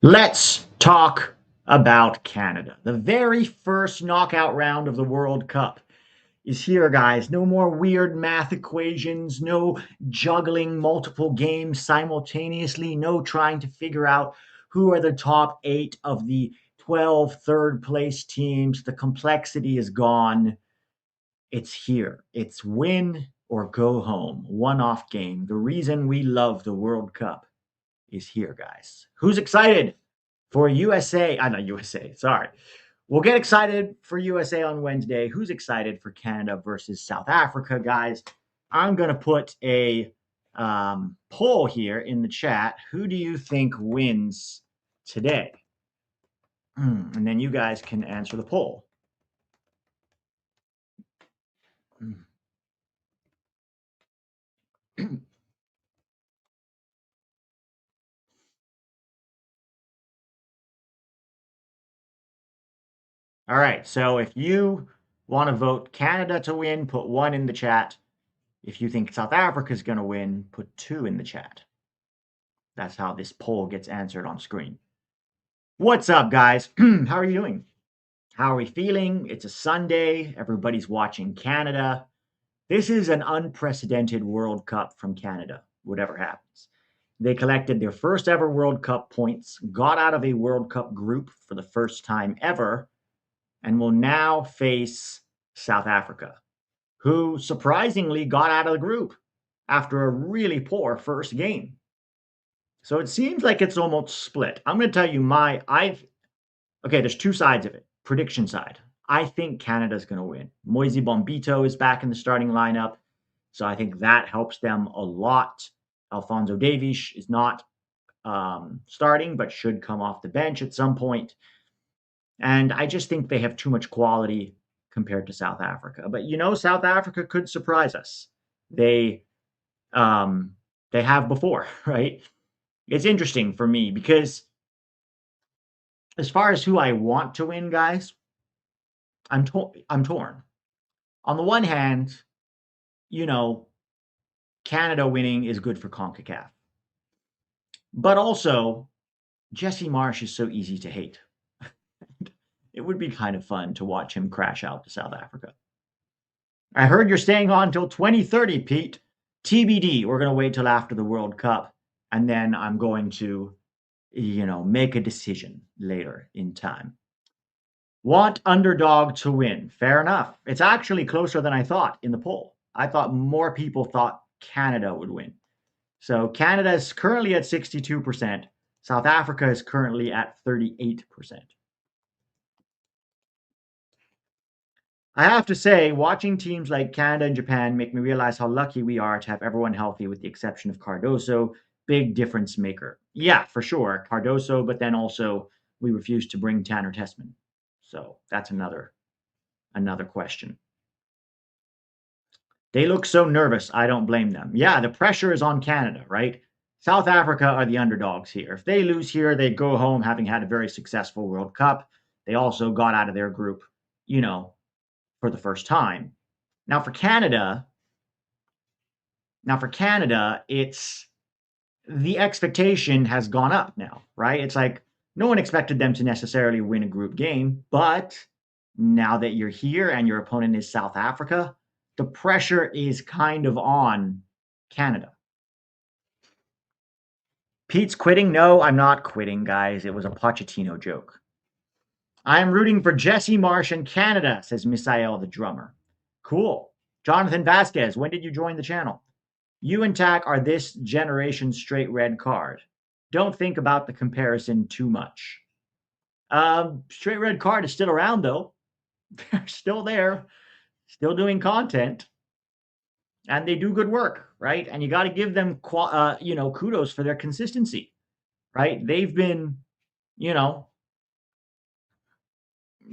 Let's talk about Canada. The very first knockout round of the World Cup is here, guys. No more weird math equations, no juggling multiple games simultaneously, no trying to figure out who are the top 8 of the 12 third place teams. The complexity is gone. It's here. It's win or go home. One off game. The reason we love the World Cup is here, guys. Who's excited for USA? I'm not USA, sorry. We'll get excited for USA on Wednesday. Who's excited for Canada versus South Africa, guys? I'm going to put a poll here in the chat. Who do you think wins today? And then you guys can answer the poll. All right, so if you want to vote Canada to win, put 1 in the chat. If you think South Africa is going to win, put 2 in the chat. That's how this poll gets answered on screen. What's up, guys? How are you doing? How are we feeling? It's a Sunday. Everybody's watching Canada. This is an unprecedented World Cup from Canada, whatever happens. They collected their first ever World Cup points, got out of a World Cup group for the first time ever, and will now face South Africa, who surprisingly got out of the group after a really poor first game. So it seems like it's almost split. I'm going to tell you okay, there's 2 sides of it. Prediction side. I think Canada's going to win. Moise Bombito is back in the starting lineup, so I think that helps them a lot. Alphonso Davies is not starting, but should come off the bench at some point. And I just think they have too much quality compared to South Africa. But South Africa could surprise us. They have before, right? It's interesting for me because as far as who I want to win, guys, I'm torn. On the one hand, Canada winning is good for CONCACAF. But also, Jesse Marsch is so easy to hate. It would be kind of fun to watch him crash out to South Africa. I heard you're staying on until 2030, Pete. TBD. We're going to wait till after the World Cup, and then I'm going to, make a decision later in time. Want underdog to win. Fair enough. It's actually closer than I thought in the poll. I thought more people thought Canada would win. So Canada is currently at 62%. South Africa is currently at 38%. I have to say, watching teams like Canada and Japan make me realize how lucky we are to have everyone healthy with the exception of Cardoso. Big difference maker. Yeah, for sure. Cardoso, but then also we refuse to bring Tanner Tessman. So that's another question. They look so nervous. I don't blame them. Yeah, the pressure is on Canada, right? South Africa are the underdogs here. If they lose here, they go home having had a very successful World Cup. They also got out of their group, for the first time. Now for Canada, it's the expectation has gone up now, right? It's like no one expected them to necessarily win a group game, but now that you're here and your opponent is South Africa, the pressure is kind of on Canada. Pete's quitting? No, I'm not quitting, guys. It was a Pochettino joke. I am rooting for Jesse Marsch and Canada, says Misael the drummer. Cool. Jonathan Vasquez, when did you join the channel? You and Tack are this generation's straight red card. Don't think about the comparison too much. Straight red card is still around, though. They're still there, still doing content, and they do good work, right? And you got to give them, kudos for their consistency, right? They've been,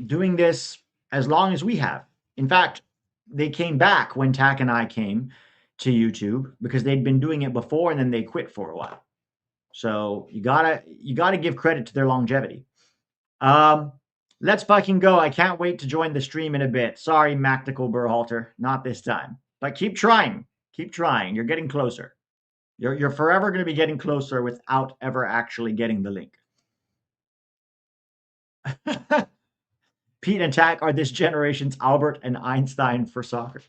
doing this as long as we have. In fact, they came back when Tack and I came to YouTube because they'd been doing it before and then they quit for a while. So you gotta give credit to their longevity. Let's fucking go. I can't wait to join the stream in a bit. Sorry, Mactical Burhalter, not this time. But keep trying. Keep trying. You're getting closer. You're forever going to be getting closer without ever actually getting the link. Pete and Tack are this generation's Albert and Einstein for soccer.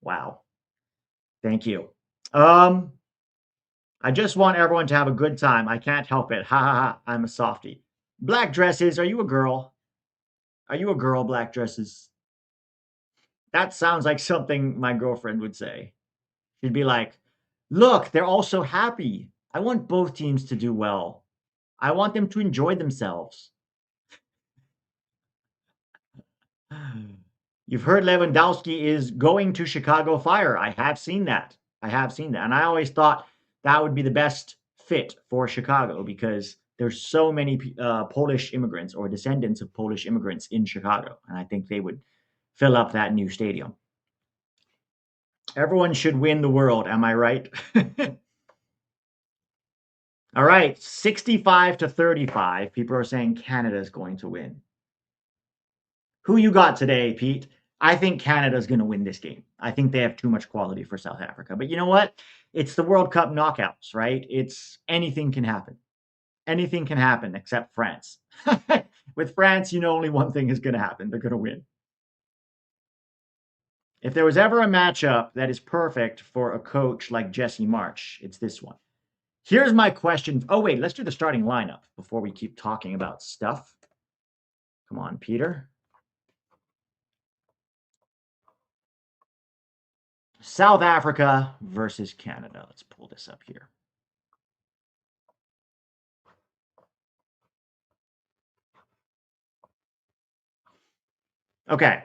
Wow. Thank you. I just want everyone to have a good time. I can't help it. Ha ha ha. I'm a softie. Black dresses. Are you a girl? Are you a girl, black dresses? That sounds like something my girlfriend would say. She'd be like, look, they're all so happy. I want both teams to do well. I want them to enjoy themselves. You've heard Lewandowski is going to Chicago Fire. I have seen that. I have seen that. And I always thought that would be the best fit for Chicago because there's so many Polish immigrants or descendants of Polish immigrants in Chicago. And I think they would fill up that new stadium. Everyone should win the world. Am I right? All right. 65 to 35. People are saying Canada is going to win. Who you got today, Pete? I think Canada's going to win this game. I think they have too much quality for South Africa. But you know what? It's the World Cup knockouts, right? It's anything can happen. Anything can happen except France. With France, you know only one thing is going to happen. They're going to win. If there was ever a matchup that is perfect for a coach like Jesse Marsch, it's this one. Here's my question. Oh, wait, let's do the starting lineup before we keep talking about stuff. Come on, Peter. South Africa versus Canada. Let's pull this up here. Okay,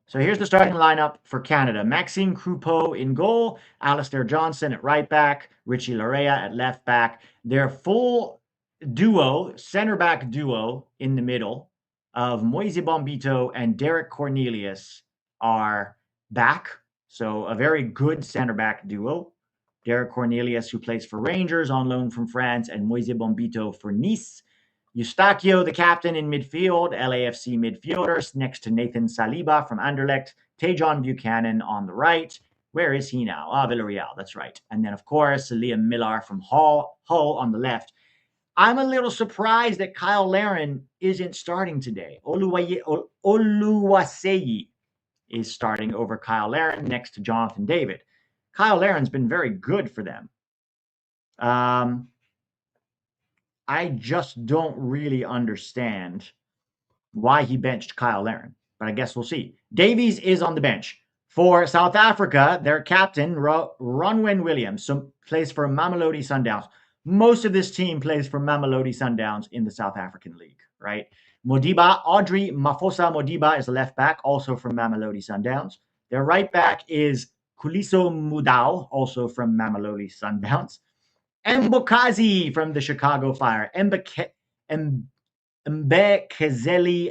so here's the starting lineup for Canada. Maxime Croupeau in goal, Alistair Johnson at right back, Richie Larea at left back. Their full duo, center back duo in the middle of Moise Bombito and Derek Cornelius are back. So a very good center back duo. Derek Cornelius, who plays for Rangers on loan from France, and Moise Bombito for Nice. Eustachio, the captain in midfield, LAFC midfielders, next to Nathan Saliba from Anderlecht, Tejon Buchanan on the right. Where is he now? Villarreal, that's right. And then, of course, Liam Millar from Hull on the left. I'm a little surprised that Cyle Larin isn't starting today. Oluwaseyi is starting over Cyle Larin next to Jonathan David. Cyle Larin's been very good for them. I just don't really understand why he benched Cyle Larin, but I guess we'll see. Davies is on the bench. For South Africa, their captain, Ronwen Williams, plays for Mamelodi Sundowns. Most of this team plays for Mamelodi Sundowns in the South African League, right? Modiba, Audrey Mafosa Modiba is the left back, also from Mamelodi Sundowns. Their right back is Kuliso Mudau, also from Mamelodi Sundowns. Mbokazi from the Chicago Fire. Mbekezeli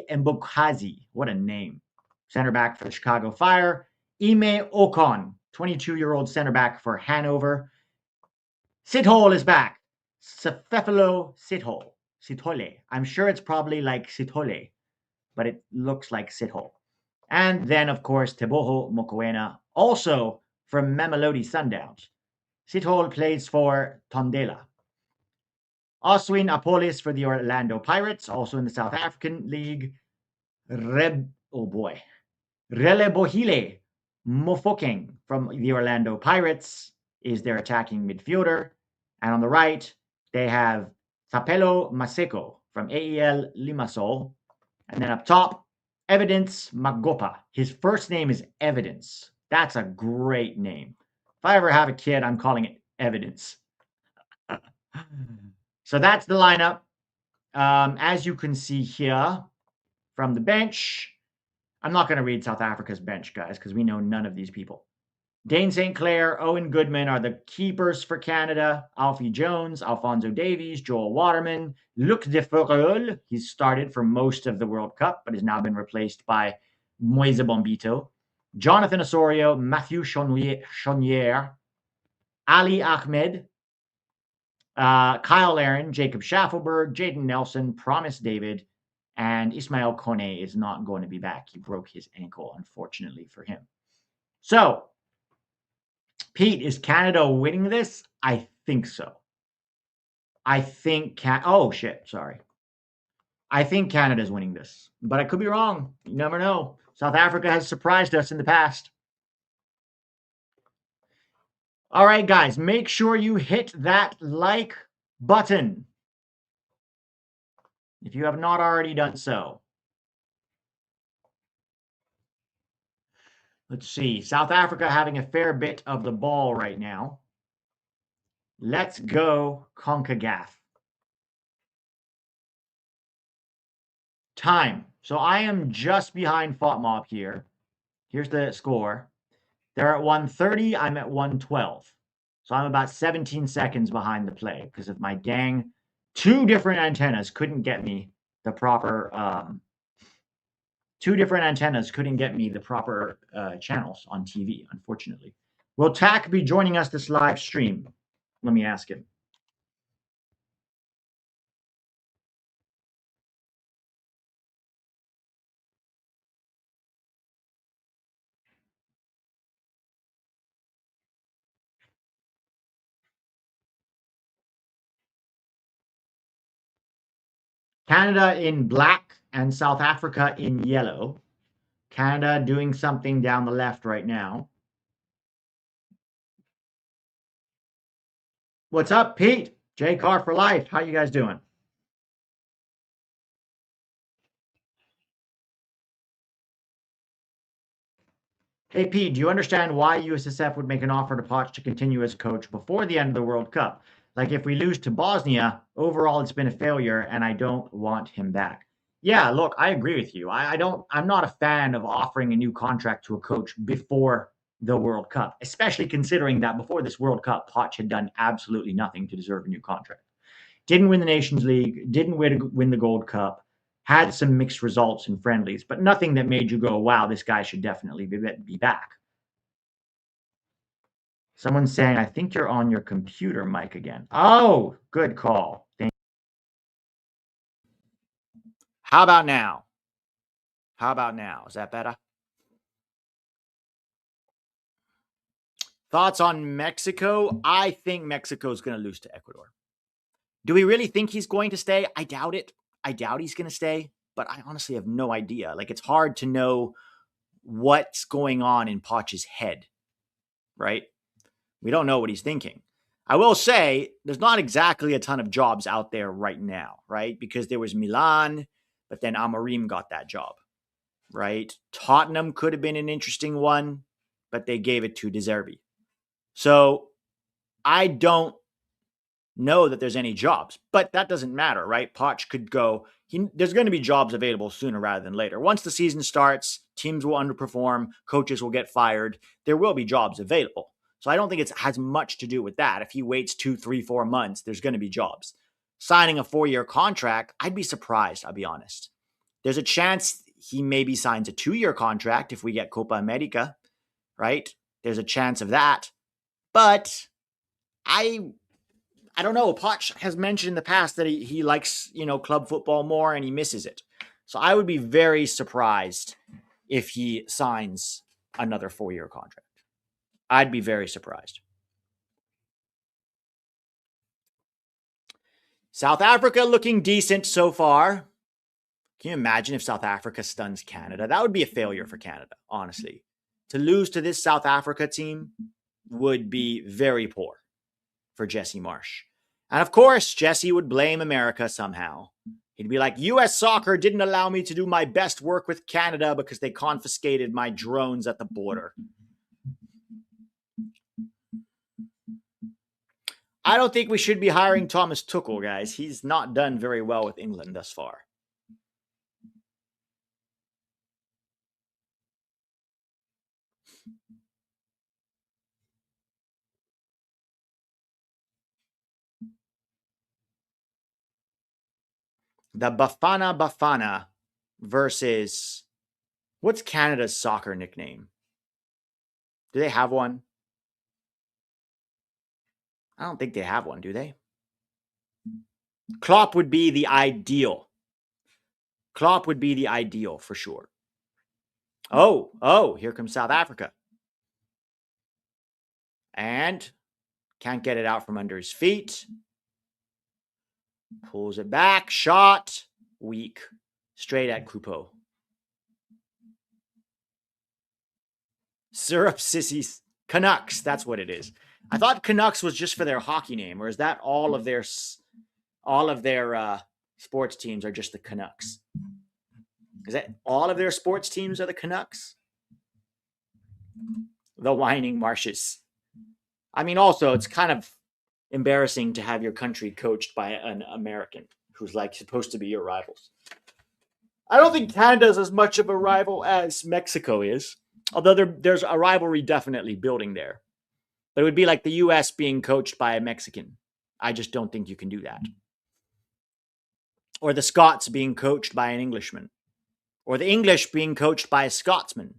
Mbokazi. What a name. Center back for the Chicago Fire. Ime Ocon, 22-year-old center back for Hanover. Sithole is back. Sefefelo Sithole. I'm sure it's probably like Sithole, but it looks like Sithole. And then, of course, Teboho Mokoena, also from Mamelodi Sundowns. Sithole plays for Tondela. Oswin Apolis for the Orlando Pirates, also in the South African League. Relebohile Mofokeng from the Orlando Pirates is their attacking midfielder. And on the right, they have Thapelo Maseko from AEL Limassol. And then up top, Evidence Magopa. His first name is Evidence. That's a great name. If I ever have a kid, I'm calling it Evidence. So that's the lineup. As you can see here from the bench, I'm not going to read South Africa's bench, guys, because we know none of these people. Dane St. Clair, Owen Goodman are the keepers for Canada. Alfie Jones, Alphonso Davies, Joel Waterman, Luc de Feureul. He's started for most of the World Cup, but has now been replaced by Moise Bombito. Jonathan Osorio, Matthew Chonier, Ali Ahmed, Cyle Larin, Jacob Schaffelberg, Jaden Nelson, Promise David, and Ismail Kone is not going to be back. He broke his ankle, unfortunately for him. So, Pete, is Canada winning this? I think so. I think oh shit, sorry. I think Canada's winning this, but I could be wrong. You never know. South Africa has surprised us in the past. All right, guys, make sure you hit that like button if you have not already done so. Let's see. South Africa having a fair bit of the ball right now. Let's go CONCACAF. Time. So I am just behind FOTMOB here. Here's the score. They're at 130. I'm at 112. So I'm about 17 seconds behind the play because of my dang 2 different antennas couldn't get me the proper 2 different antennas couldn't get me the proper channels on TV, unfortunately. Will Tack be joining us this live stream? Let me ask him. Canada in black and South Africa in yellow. Canada doing something down the left right now. What's up, Pete? J Car for life. How you guys doing? Hey, Pete, do you understand why USSF would make an offer to Poch to continue as coach before the end of the World Cup? Like, if we lose to Bosnia, overall it's been a failure, and I don't want him back. Yeah, look, I agree with you. I'm not a fan of offering a new contract to a coach before the World Cup, especially considering that before this World Cup, Poch had done absolutely nothing to deserve a new contract. Didn't win the Nations League, didn't win the Gold Cup, had some mixed results in friendlies, but nothing that made you go, wow, this guy should definitely be back. Someone's saying, I think you're on your computer mic again. Oh, good call. How about now? How about now? Is that better? Thoughts on Mexico? I think Mexico is going to lose to Ecuador. Do we really think he's going to stay? I doubt it. I doubt he's going to stay, but I honestly have no idea. Like, it's hard to know what's going on in Poch's head, right? We don't know what he's thinking. I will say there's not exactly a ton of jobs out there right now, right? Because there was Milan, but then Amorim got that job, right? Tottenham could have been an interesting one, but they gave it to De Zerbi. So I don't know that there's any jobs, but that doesn't matter, right? Poch could go. There's going to be jobs available sooner rather than later. Once the season starts, teams will underperform, coaches will get fired. There will be jobs available. So I don't think it has much to do with that. If he waits 2, 3, 4 months, there's going to be jobs. Signing a 4-year contract, I'd be surprised, I'll be honest. There's a chance he maybe signs a 2-year contract if we get Copa America, right? There's a chance of that. But I don't know. Poch has mentioned in the past that he likes, club football more and he misses it. So I would be very surprised if he signs another 4-year contract. I'd be very surprised. South Africa looking decent so far. Can you imagine if South Africa stuns Canada? That would be a failure for Canada, honestly. To lose to this South Africa team would be very poor for Jesse Marsch. And of course, Jesse would blame America somehow. He'd be like, US soccer didn't allow me to do my best work with Canada because they confiscated my drones at the border. I don't think we should be hiring Thomas Tuchel, guys. He's not done very well with England thus far. The Bafana Bafana versus, what's Canada's soccer nickname? Do they have one? I don't think they have one, do they? Klopp would be the ideal. Klopp would be the ideal for sure. Oh, here comes South Africa. And can't get it out from under his feet. Pulls it back, shot. weak, straight at Croupeau. Syrup Sissies. Canucks, that's what it is. I thought Canucks was just for their hockey name, or is that all of their sports teams are just the Canucks? Is that all of their sports teams are the Canucks? The whining marshes. I mean, also, it's kind of embarrassing to have your country coached by an American who's like supposed to be your rivals. I don't think Canada's as much of a rival as Mexico is, although there's a rivalry definitely building there. But it would be like the U.S. being coached by a Mexican. I just don't think you can do that. Or the Scots being coached by an Englishman. Or the English being coached by a Scotsman.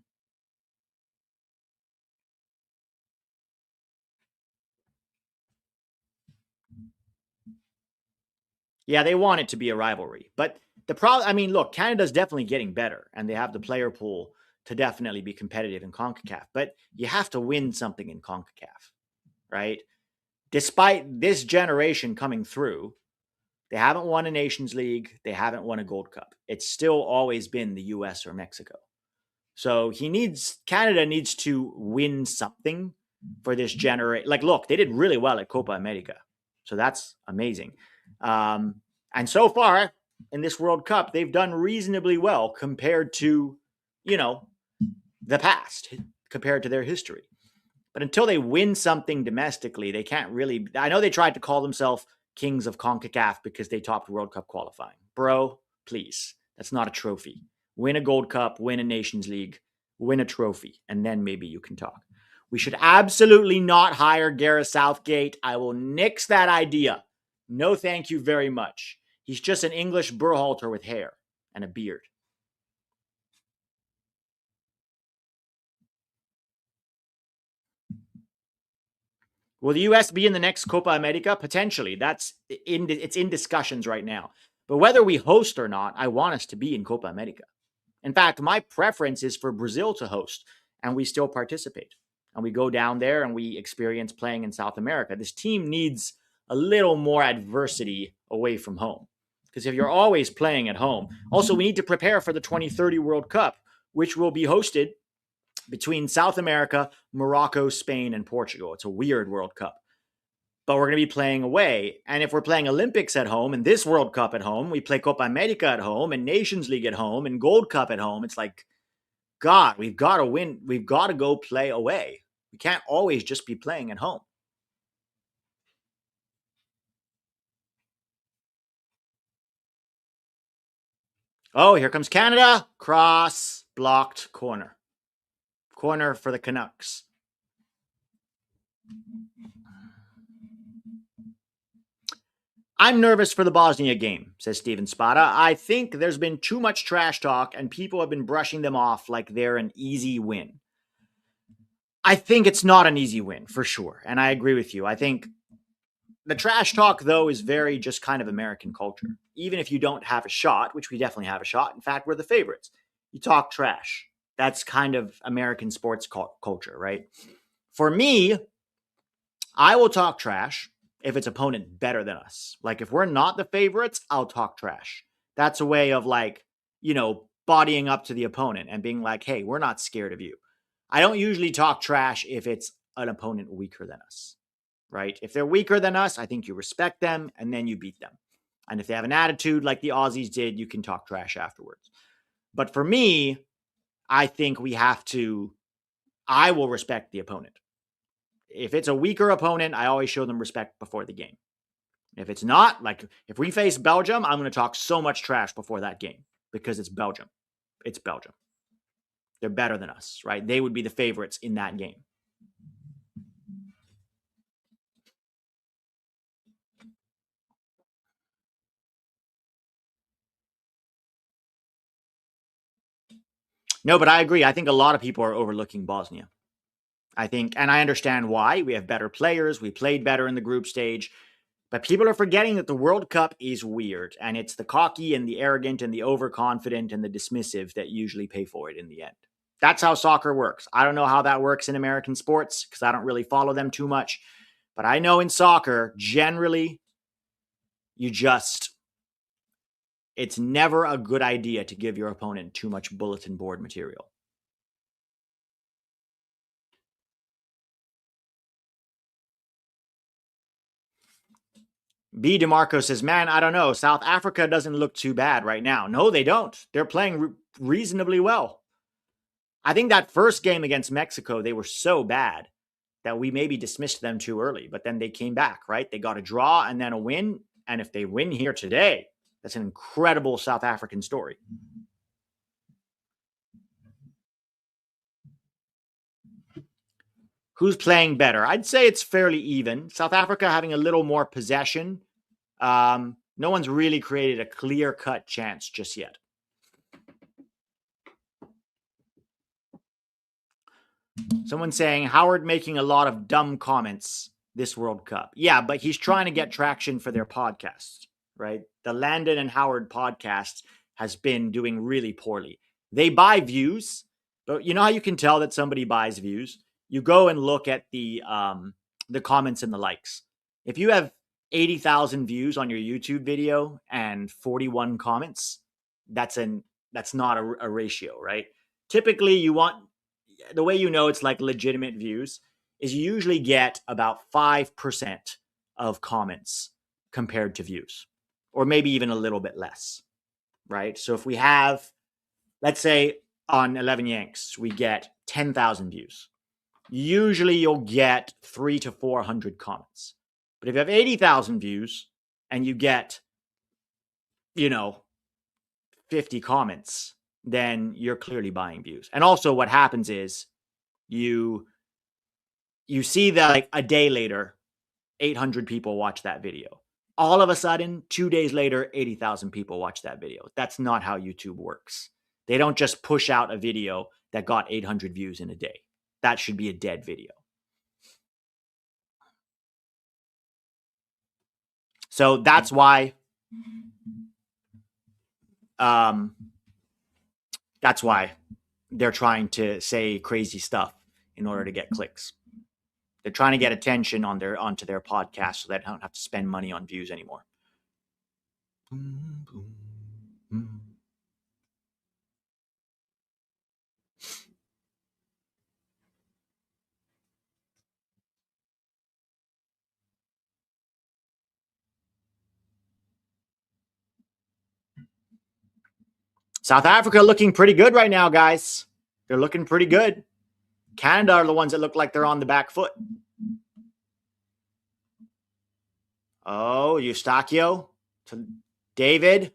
Yeah, they want it to be a rivalry. But the problem, I mean, look, Canada's definitely getting better, and they have the player pool to definitely be competitive in CONCACAF. But you have to win something in CONCACAF, right? Despite this generation coming through, they haven't won a Nations League. They haven't won a Gold Cup. It's still always been the US or Mexico. So Canada needs to win something for this generation. Like, look, they did really well at Copa America. So that's amazing. And so far in this World Cup, they've done reasonably well compared to, the past, compared to their history. But until they win something domestically, they can't really. I know they tried to call themselves Kings of CONCACAF because they topped World Cup qualifying. Bro, please. That's not a trophy. Win a Gold Cup, win a Nations League, win a trophy, and then maybe you can talk. We should absolutely not hire Gareth Southgate. I will nix that idea. No, thank you very much. He's just an English Berhalter with hair and a beard. Will the U.S. be in the next Copa America? Potentially. It's in discussions right now. But whether we host or not, I want us to be in Copa America. In fact, my preference is for Brazil to host, and we still participate. And we go down there and we experience playing in South America. This team needs a little more adversity away from home. Because if you're always playing at home, also we need to prepare for the 2030 World Cup, which will be hosted between South America, Morocco, Spain, and Portugal. It's a weird World Cup. But we're going to be playing away. And if we're playing Olympics at home and this World Cup at home, we play Copa America at home and Nations League at home and Gold Cup at home. It's like, God, we've got to win. We've got to go play away. We can't always just be playing at home. Oh, here comes Canada. Cross, blocked, corner. Corner for the Canucks. I'm nervous for the Bosnia game, says Steven Spada. I think there's been too much trash talk and people have been brushing them off like they're an easy win. I think it's not an easy win, for sure. And I agree with you. I think the trash talk, though, is very just kind of American culture. Even if you don't have a shot, which we definitely have a shot. In fact, we're the favorites. You talk trash. That's kind of American sports culture, right? For me, I will talk trash if it's opponent better than us. Like if we're not the favorites, I'll talk trash. That's a way of like, bodying up to the opponent and being like, hey, we're not scared of you. I don't usually talk trash if it's an opponent weaker than us, right? If they're weaker than us, I think you respect them and then you beat them. And if they have an attitude like the Aussies did, you can talk trash afterwards. But for me, I think I will respect the opponent. If it's a weaker opponent, I always show them respect before the game. If it's not, like if we face Belgium, I'm going to talk so much trash before that game because it's Belgium. It's Belgium. They're better than us, right? They would be the favorites in that game. No, but I agree. I think a lot of people are overlooking Bosnia. I think, and I understand why. We have better players. We played better in the group stage. But people are forgetting that the World Cup is weird. And it's the cocky and the arrogant and the overconfident and the dismissive that usually pay for it in the end. That's how soccer works. I don't know how that works in American sports because I don't really follow them too much. But I know in soccer, generally, you just it's never a good idea to give your opponent too much bulletin board material. B. DeMarco says, man, I don't know. South Africa doesn't look too bad right now. No, they don't. They're playing reasonably well. I think that first game against Mexico, they were so bad that we maybe dismissed them too early, but then they came back, right? They got a draw and then a win. And if they win here today, that's an incredible South African story. Who's playing better? I'd say it's fairly even. South Africa having a little more possession. No one's really created a clear-cut chance just yet. Someone saying Howard making a lot of dumb comments this World Cup. Yeah, but he's trying to get traction for their podcast, right? The Landon and Howard podcast has been doing really poorly. They buy views, but you know how you can tell that somebody buys views? You go and look at the comments and the likes. If you have 80,000 views on your YouTube video and 41 comments, that's not a ratio, right? Typically, you want the way you know it's like legitimate views is you usually get about 5% of comments compared to views, or maybe even a little bit less, right? So if we have, let's say on 11 Yanks, we get 10,000 views. Usually you'll get 300 to 400 comments. But if you have 80,000 views and you get, 50 comments, then you're clearly buying views. And also what happens is you see that like a day later, 800 people watch that video. All of a sudden, 2 days later, 80,000 people watch that video. That's not how YouTube works. They don't just push out a video that got 800 views in a day. That should be a dead video. So that's why they're trying to say crazy stuff in order to get clicks. They're trying to get attention onto their podcast so they don't have to spend money on views anymore. South Africa looking pretty good right now, guys. They're looking pretty good. Canada are the ones that look like they're on the back foot. Oh, Eustachio to David.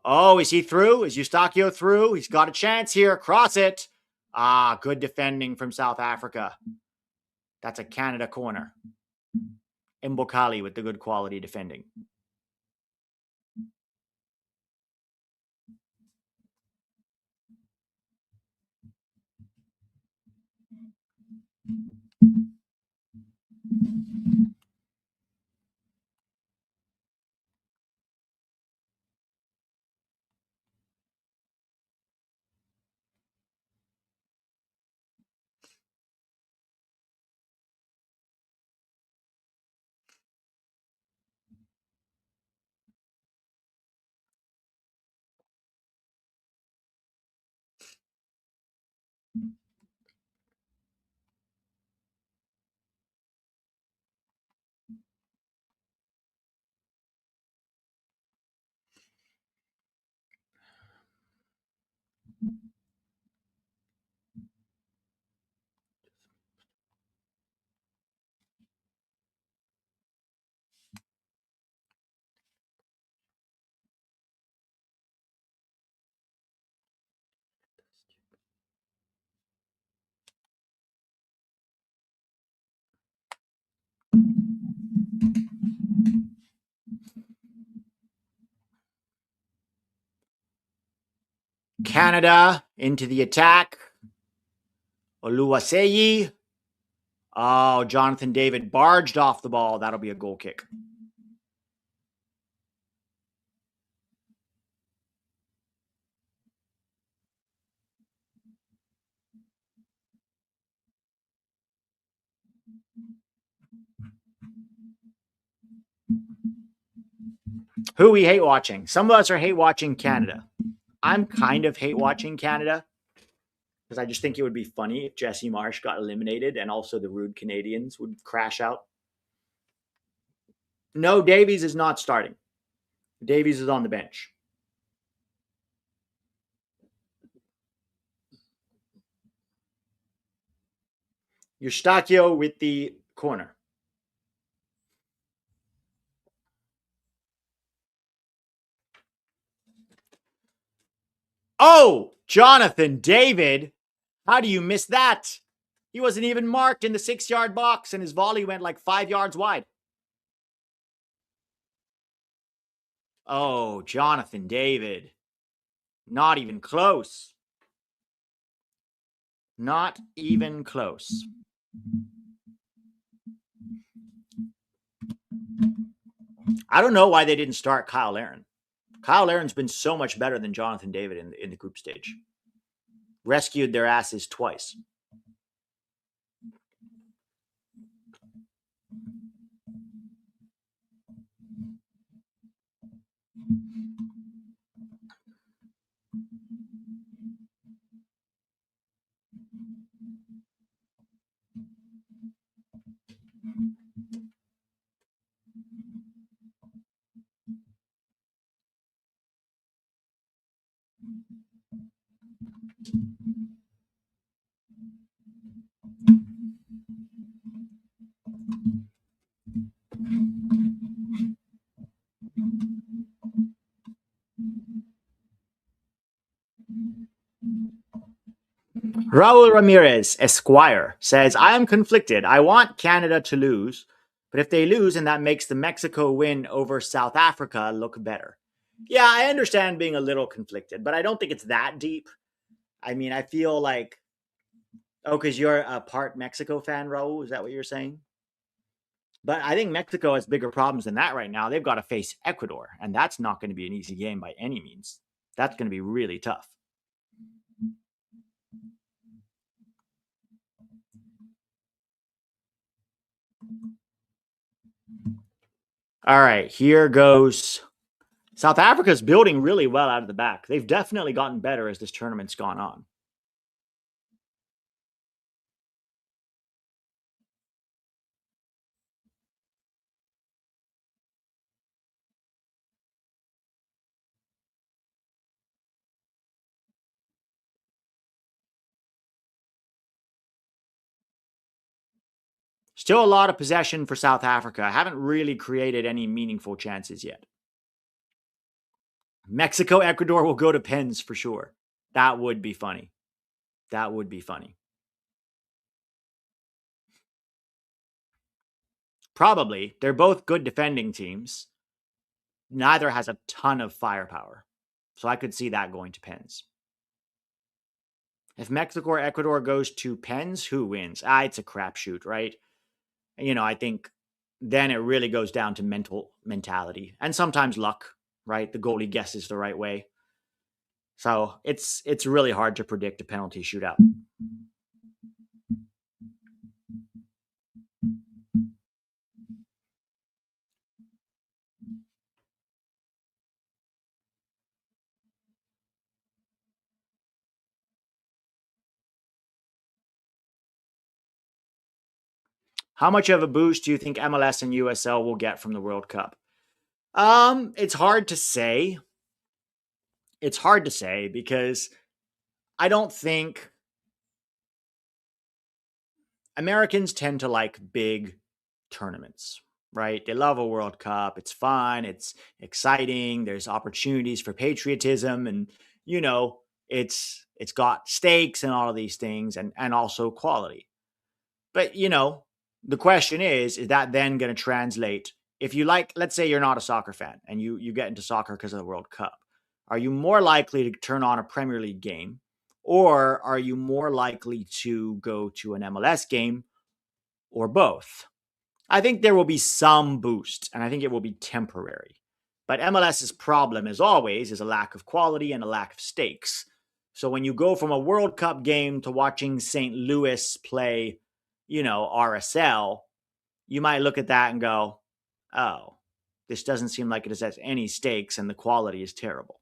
Oh, is he through? Is Eustachio through? He's got a chance here. Cross it. Ah, good defending from South Africa. That's a Canada corner. Mbokali with the good quality defending. Canada into the attack. Oluwaseyi. Oh, Jonathan David barged off the ball. That'll be a goal kick. Who we hate watching? Some of us are hate watching Canada. I'm kind of hate watching Canada because I just think it would be funny if Jesse Marsch got eliminated and also the rude Canadians would crash out. No, Davies is not starting. Davies is on the bench. Eustachio with the corner. Oh, Jonathan David. How do you miss that? He wasn't even marked in the 6-yard box and his volley went like 5 yards wide. Oh, Jonathan David. Not even close. Not even close. I don't know why they didn't start Cyle Larin. Cyle Larin's been so much better than Jonathan David in the group stage. Rescued their asses twice. Raul Ramirez, Esquire, says, I am conflicted. I want Canada to lose, but if they lose and that makes the Mexico win over South Africa look better. Yeah, I understand being a little conflicted, but I don't think it's that deep. I mean, I feel like, oh, because you're a part Mexico fan, Raul? Is that what you're saying? But I think Mexico has bigger problems than that right now. They've got to face Ecuador, and that's not going to be an easy game by any means. That's going to be really tough. All right, here goes. South Africa's building really well out of the back. They've definitely gotten better as this tournament's gone on. Still a lot of possession for South Africa. Haven't really created any meaningful chances yet. Mexico, Ecuador will go to pens for sure. That would be funny. That would be funny. Probably. They're both good defending teams. Neither has a ton of firepower. So I could see that going to pens. If Mexico or Ecuador goes to pens, who wins? It's a crapshoot, right? I think then it really goes down to mentality and sometimes luck, right? The goalie guesses the right way. So it's really hard to predict a penalty shootout. How much of a boost do you think MLS and USL will get from the World Cup? It's hard to say. It's hard to say because I don't think Americans tend to like big tournaments, right? They love a World Cup. It's fun. It's exciting. There's opportunities for patriotism, and it's got stakes and all of these things, and also quality. But the question is that then going to translate? If you like, let's say you're not a soccer fan and you get into soccer because of the World Cup, are you more likely to turn on a Premier League game, or are you more likely to go to an MLS game, or both? I think there will be some boost, and I think it will be temporary. But MLS's problem, as always, is a lack of quality and a lack of stakes. So when you go from a World Cup game to watching St. Louis play, RSL, you might look at that and go, oh, This doesn't seem like it has any stakes, and the quality is terrible.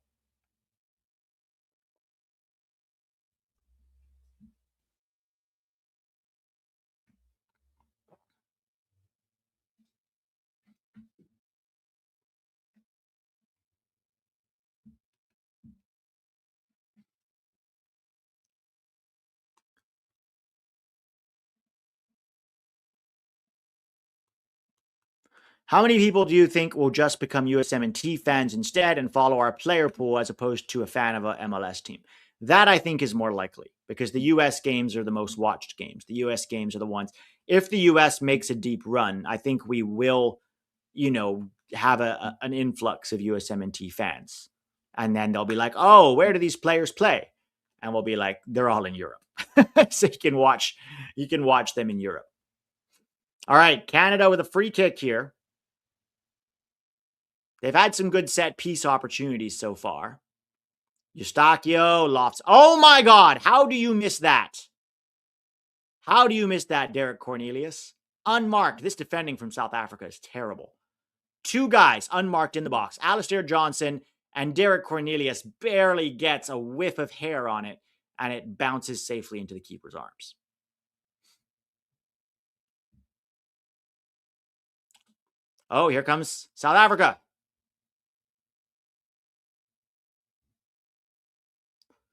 How many people do you think will just become USMNT fans instead and follow our player pool as opposed to a fan of a MLS team? That I think is more likely because the US games are the most watched games. The US games are the ones. If the US makes a deep run, I think we will, have an influx of USMNT fans. And then they'll be like, oh, where do these players play? And we'll be like, they're all in Europe. So you can watch them in Europe. All right, Canada with a free kick here. They've had some good set piece opportunities so far. Eustachio, Lofts. Oh my God, how do you miss that? How do you miss that, Derek Cornelius? Unmarked. This defending from South Africa is terrible. Two guys unmarked in the box. Alistair Johnson and Derek Cornelius barely gets a whiff of hair on it, and it bounces safely into the keeper's arms. Oh, here comes South Africa.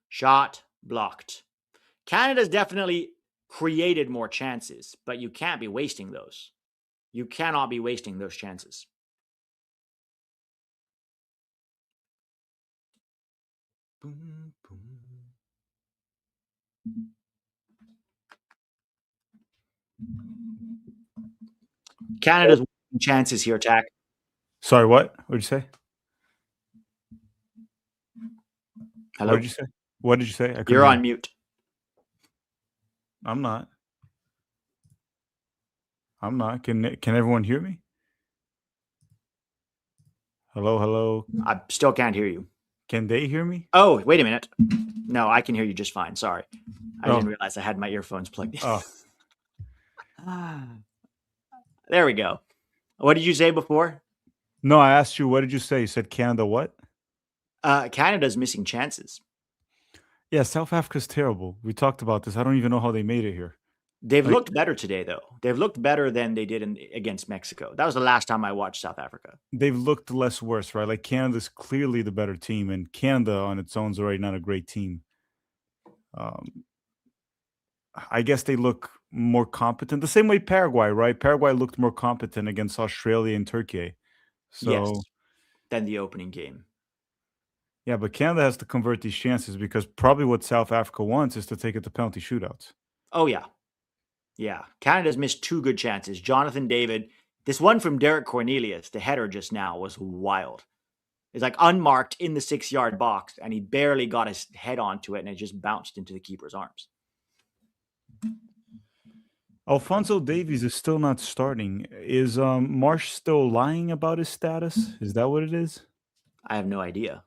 Shot blocked. Canada's definitely created more chances, but you can't be wasting those. You cannot be wasting those chances. Boom, boom. Canada's chances here, Tack. Sorry, what? What did you say? Hello? What did you say? What did you say? You're on mute. I'm not. Can everyone hear me? Hello, hello. I still can't hear you. Can they hear me? Oh, wait a minute. No, I can hear you just fine. Sorry. I didn't realize I had my earphones plugged in. Oh. There we go. What did you say before? No, I asked you, what did you say? You said Canada what? Canada's missing chances. Yeah, South Africa's terrible. We talked about this. I don't even know how they made it here. They've looked better today, though. They've looked better than they did against Mexico. That was the last time I watched South Africa. They've looked less worse, right? Like Canada's clearly the better team, and Canada on its own is already not a great team. I guess they look more competent. The same way Paraguay, right? Paraguay looked more competent against Australia and Turkey. So, yes, than the opening game. Yeah, but Canada has to convert these chances because probably what South Africa wants is to take it to penalty shootouts. Oh, yeah. Yeah. Canada's missed two good chances. Jonathan David, this one from Derek Cornelius, the header just now was wild. It's like unmarked in the 6-yard box, and he barely got his head onto it, and it just bounced into the keeper's arms. Alphonso Davies is still not starting. Is Marsch still lying about his status? Is that what it is? I have no idea.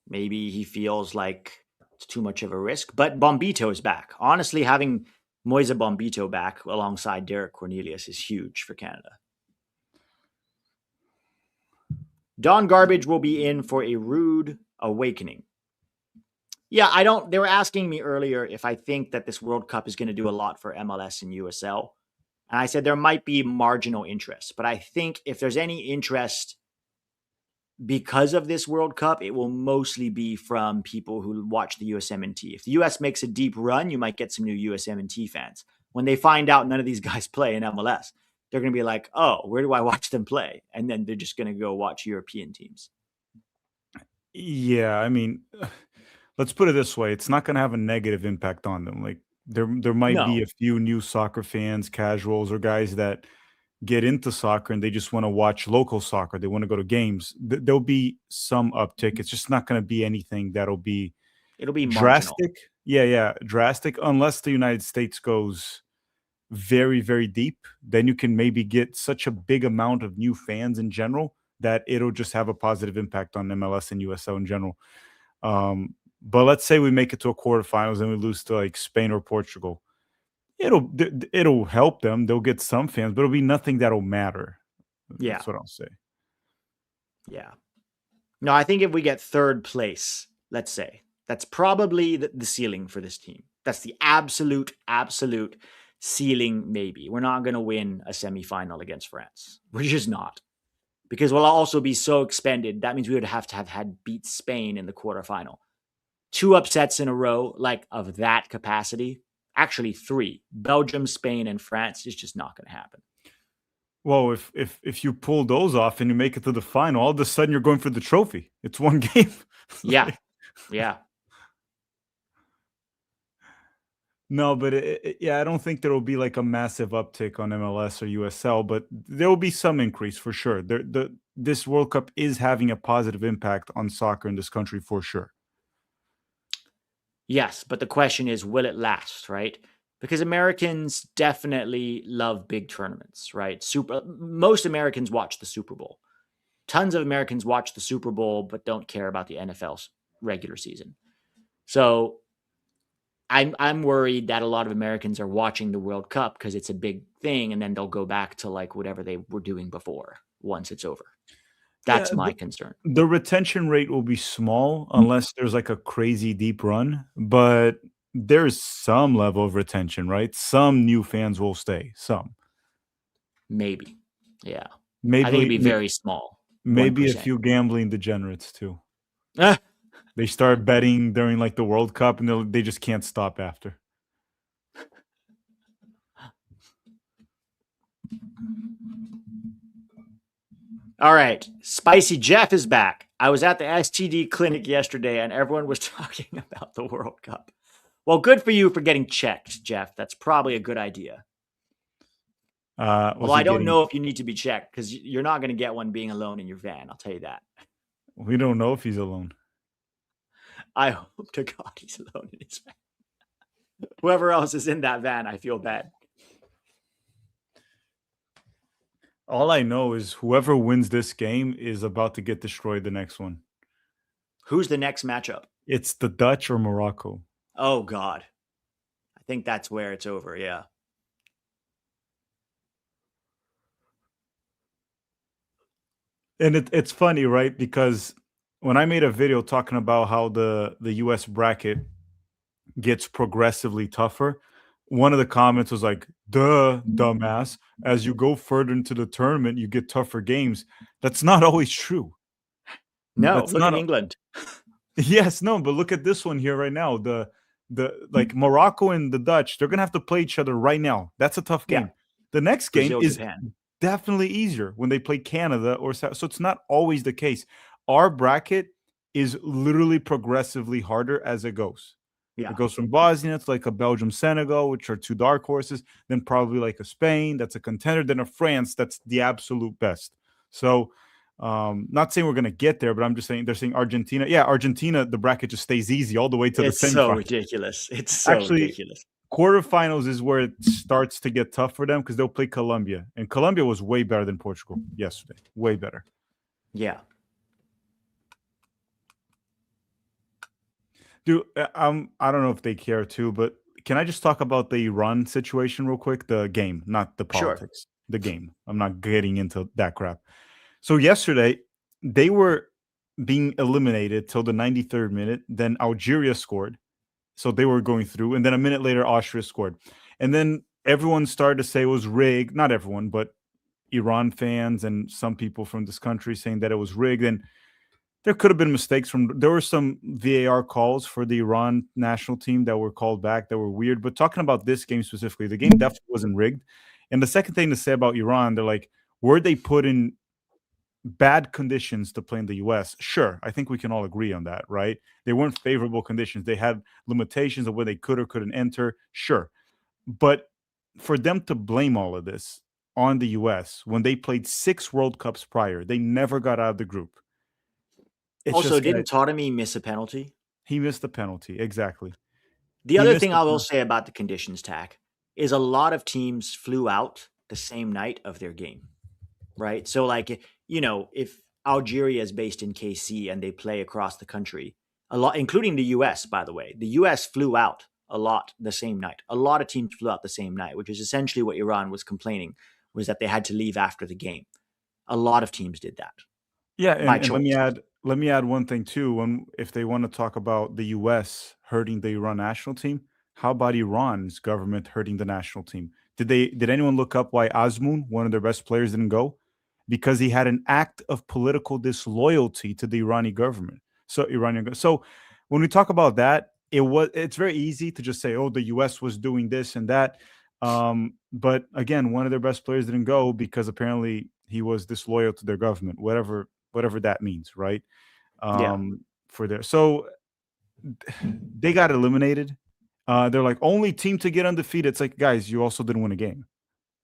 Maybe he feels like it's too much of a risk, but Bombito is back. Honestly, having Moise Bombito back alongside Derek Cornelius is huge for Canada. Don Garbage will be in for a rude awakening. Yeah, they were asking me earlier if I think that this World Cup is going to do a lot for MLS and USL. And I said there might be marginal interest, but I think if there's any interest because of this World Cup, it will mostly be from people who watch the USMNT. If the US makes a deep run, you might get some new USMNT fans. When they find out none of these guys play in MLS, they're going to be like, oh, where do I watch them play? And then they're just going to go watch European teams. Yeah, I mean, let's put it this way. It's not going to have a negative impact on them. Like there might be a few new soccer fans, casuals, or guys that get into soccer and they just want to watch local soccer. They want to go to games. There'll be some uptick. It's just not going to be anything it'll be drastic. Marginal. Yeah, drastic. Unless the United States goes very, very deep, then you can maybe get such a big amount of new fans in general that it'll just have a positive impact on MLS and USL in general. But let's say we make it to a quarterfinals and we lose to like Spain or Portugal. It'll help them. They'll get some fans, but it'll be nothing that'll matter. Yeah. That's what I'll say. Yeah. No, I think if we get third place, let's say, that's probably the ceiling for this team. That's the absolute ceiling, maybe. We're not going to win a semifinal against France. We're just not. Because we'll also be so expended. That means we would have to have had beat Spain in the quarterfinal. 2 upsets in a row, like of that capacity. Actually, 3. Belgium, Spain, and France is just not going to happen. Well, if you pull those off and you make it to the final, all of a sudden you're going for the trophy. It's one game. Yeah. Yeah. No, but yeah, I don't think there will be like a massive uptick on MLS or USL, but there will be some increase for sure. This World Cup is having a positive impact on soccer in this country for sure. Yes, but the question is, will it last, right? Because Americans definitely love big tournaments, right? Most Americans watch the Super Bowl. Tons of Americans watch the Super Bowl, but don't care about the NFL's regular season. So I'm worried that a lot of Americans are watching the World Cup because it's a big thing, and then they'll go back to like whatever they were doing before once it's over. That's Yeah, my concern. the retention rate will be small unless there's like a crazy deep run, but there's some level of retention, right? Some new fans will stay. Some. Maybe. Yeah. I think it'd Maybe be very small. maybe a 1%. few gambling degenerates too. Ah, They start betting during like the World Cup and they just can't stop after. all right. Spicy Jeff is back. I was at the STD clinic yesterday and everyone was talking about the World Cup. Well, good for you for getting checked, Jeff. That's probably a good idea. Although I don't know if you need to be checked because you're not going to get one being alone in your van. I'll tell you that. We don't know if he's alone. I hope to God he's alone in his van. Whoever else is in that van, I feel bad. All I know is whoever wins this game is about to get destroyed the next one. Who's the next matchup? It's the Dutch or Morocco. Oh, God. I think that's where it's over, yeah. And it's funny, right? Because when I made a video talking about how the US bracket gets progressively tougher, one of the comments was like, duh, dumbass. As you go further into the tournament, you get tougher games. That's not always true. No, That's look not at England. Yes, no, but look at this one here right now. The like Morocco and the Dutch, they're gonna have to play each other right now. That's a tough Yeah. game. The next game Brazil, is Japan. definitely easier when they play Canada or so it's not always the case. Our bracket is literally progressively harder as it goes. Yeah. It goes from Bosnia to like a Belgium, Senegal, which are 2 dark horses, then probably like a Spain that's a contender, then a France that's the absolute best. So not saying we're gonna get there, but I'm just saying they're saying Argentina. Yeah, Argentina, the bracket just stays easy all the way to the It's so semifinals. ridiculous. It's so Actually, ridiculous. quarterfinals is where it starts to get tough for them because they'll play Colombia, and Colombia was way better than Portugal yesterday. Way better. Yeah. Dude, I don't know if they care too, but can I just talk about the Iran situation real quick? The game, not the Sure. politics. The game. I'm not getting into that crap. So yesterday, they were being eliminated till the 93rd minute. Then Algeria scored. So they were going through. And then a minute later, Austria scored. And then everyone started to say it was rigged. Not everyone, but Iran fans and some people from this country saying that it was rigged. And there could have been mistakes there were some VAR calls for the Iran national team that were called back that were weird. But talking about this game specifically, the game definitely wasn't rigged. And the second thing to say about Iran, they're like, were they put in bad conditions to play in the US? Sure, I think we can all agree on that, right? They weren't favorable conditions. They had limitations of where they could or couldn't enter. Sure. But for them to blame all of this on the US when they played 6 World Cups prior, they never got out of the group. It's Also, just didn't Taremi miss a penalty? he missed the penalty. Exactly. The He other missed thing the I will penalty. say about the conditions tack is a lot of teams flew out the same night of their game, right? So, like, if Algeria is based in KC and they play across the country, a lot, including the US, by the way, the US flew out a lot the same night. A lot of teams flew out the same night, which is essentially what Iran was complaining was that they had to leave after the game. A lot of teams did that. Yeah, My and choice. let me add one thing too. When if they want to talk about the US hurting the Iran national team, how about Iran's government hurting the national team? Did anyone look up why Azmoun, one of their best players, didn't go? Because he had an act of political disloyalty to the Iranian government. So when we talk about that, it's very easy to just say, oh, the US was doing this and that. But again, one of their best players didn't go because apparently he was disloyal to their government, whatever that means, right? Yeah. For their so they got eliminated. They're like only team to get undefeated. It's like, guys, you also didn't win a game.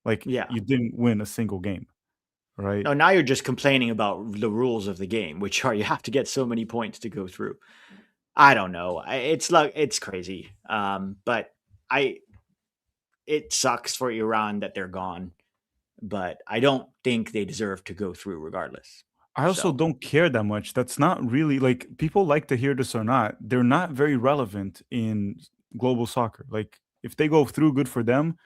Like Yeah. you didn't win a single game, right? No, now you're just complaining about the rules of the game, which are you have to get so many points to go through. I don't know. It's like it's crazy. But I it sucks for Iran that they're gone, but I don't think they deserve to go through regardless. I also So don't care that much. That's not really like people like to hear this or not. They're not very relevant in global soccer. Like if they go through, good for them.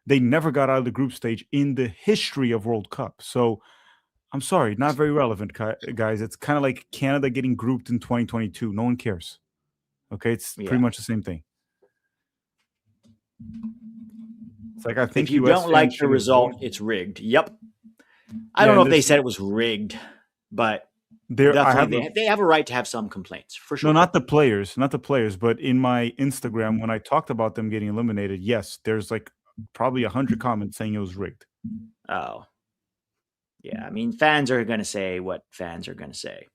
They never got out of the group stage in the history of World Cup. So I'm sorry, not very relevant, guys. It's kind of like Canada getting grouped in 2022. No one cares. Okay, it's pretty yeah, much the same thing. It's like I if think you US don't like fans the shouldn't result, vote. it's rigged. Yep. I Yeah, don't know and if they this said it was rigged, but there I definitely have a they have a right to have some complaints for no, sure. not the players, but in my Instagram when I talked about them getting eliminated, yes, there's like probably 100 comments saying it was rigged. Oh, yeah. I mean, fans are going to say what fans are going to say.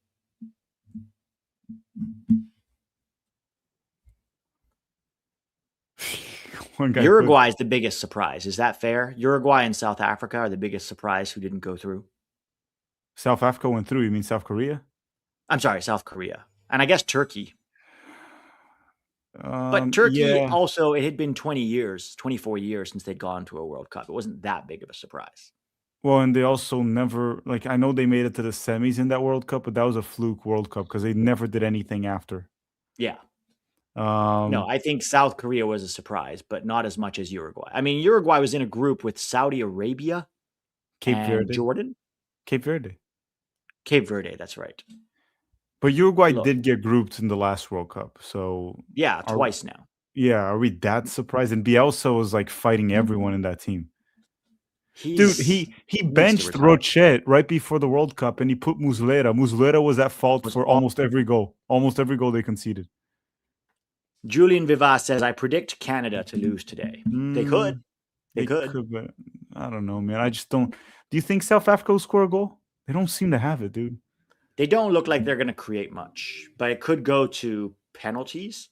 One guy put Uruguay is the biggest surprise. Is that fair? Uruguay and South Africa are the biggest surprise who didn't go through. South Africa went through. You mean South Korea? I'm sorry, South Korea. And I guess Turkey. But Turkey Yeah. also, it had been 20 years, 24 years since they'd gone to a World Cup. It wasn't that big of a surprise. Well, and they also never like I know they made it to the semis in that World Cup, but that was a fluke World Cup because they never did anything after. Yeah. No, Um, I think South Korea was a surprise, but not as much as Uruguay. I mean, Uruguay was in a group with Saudi Arabia Cape and Verde, Jordan. Cape Verde. Cape Verde, that's right. But Uruguay Look, did get grouped in the last World Cup, so yeah, are twice now. yeah, are we that surprised? And Bielsa was like fighting everyone in that team. Dude, He's he needs to benched retire. Rochet right before the World Cup, and he put Muslera. Muslera was at fault Was for all almost every goal they conceded. Julian Vivas says, I predict Canada to lose today. They could. Mm, They they could. could, but I don't know, man. I just don't. Do you think South Africa will score a goal? They don't seem to have it, dude. They don't look like they're going to create much, but it could go to penalties.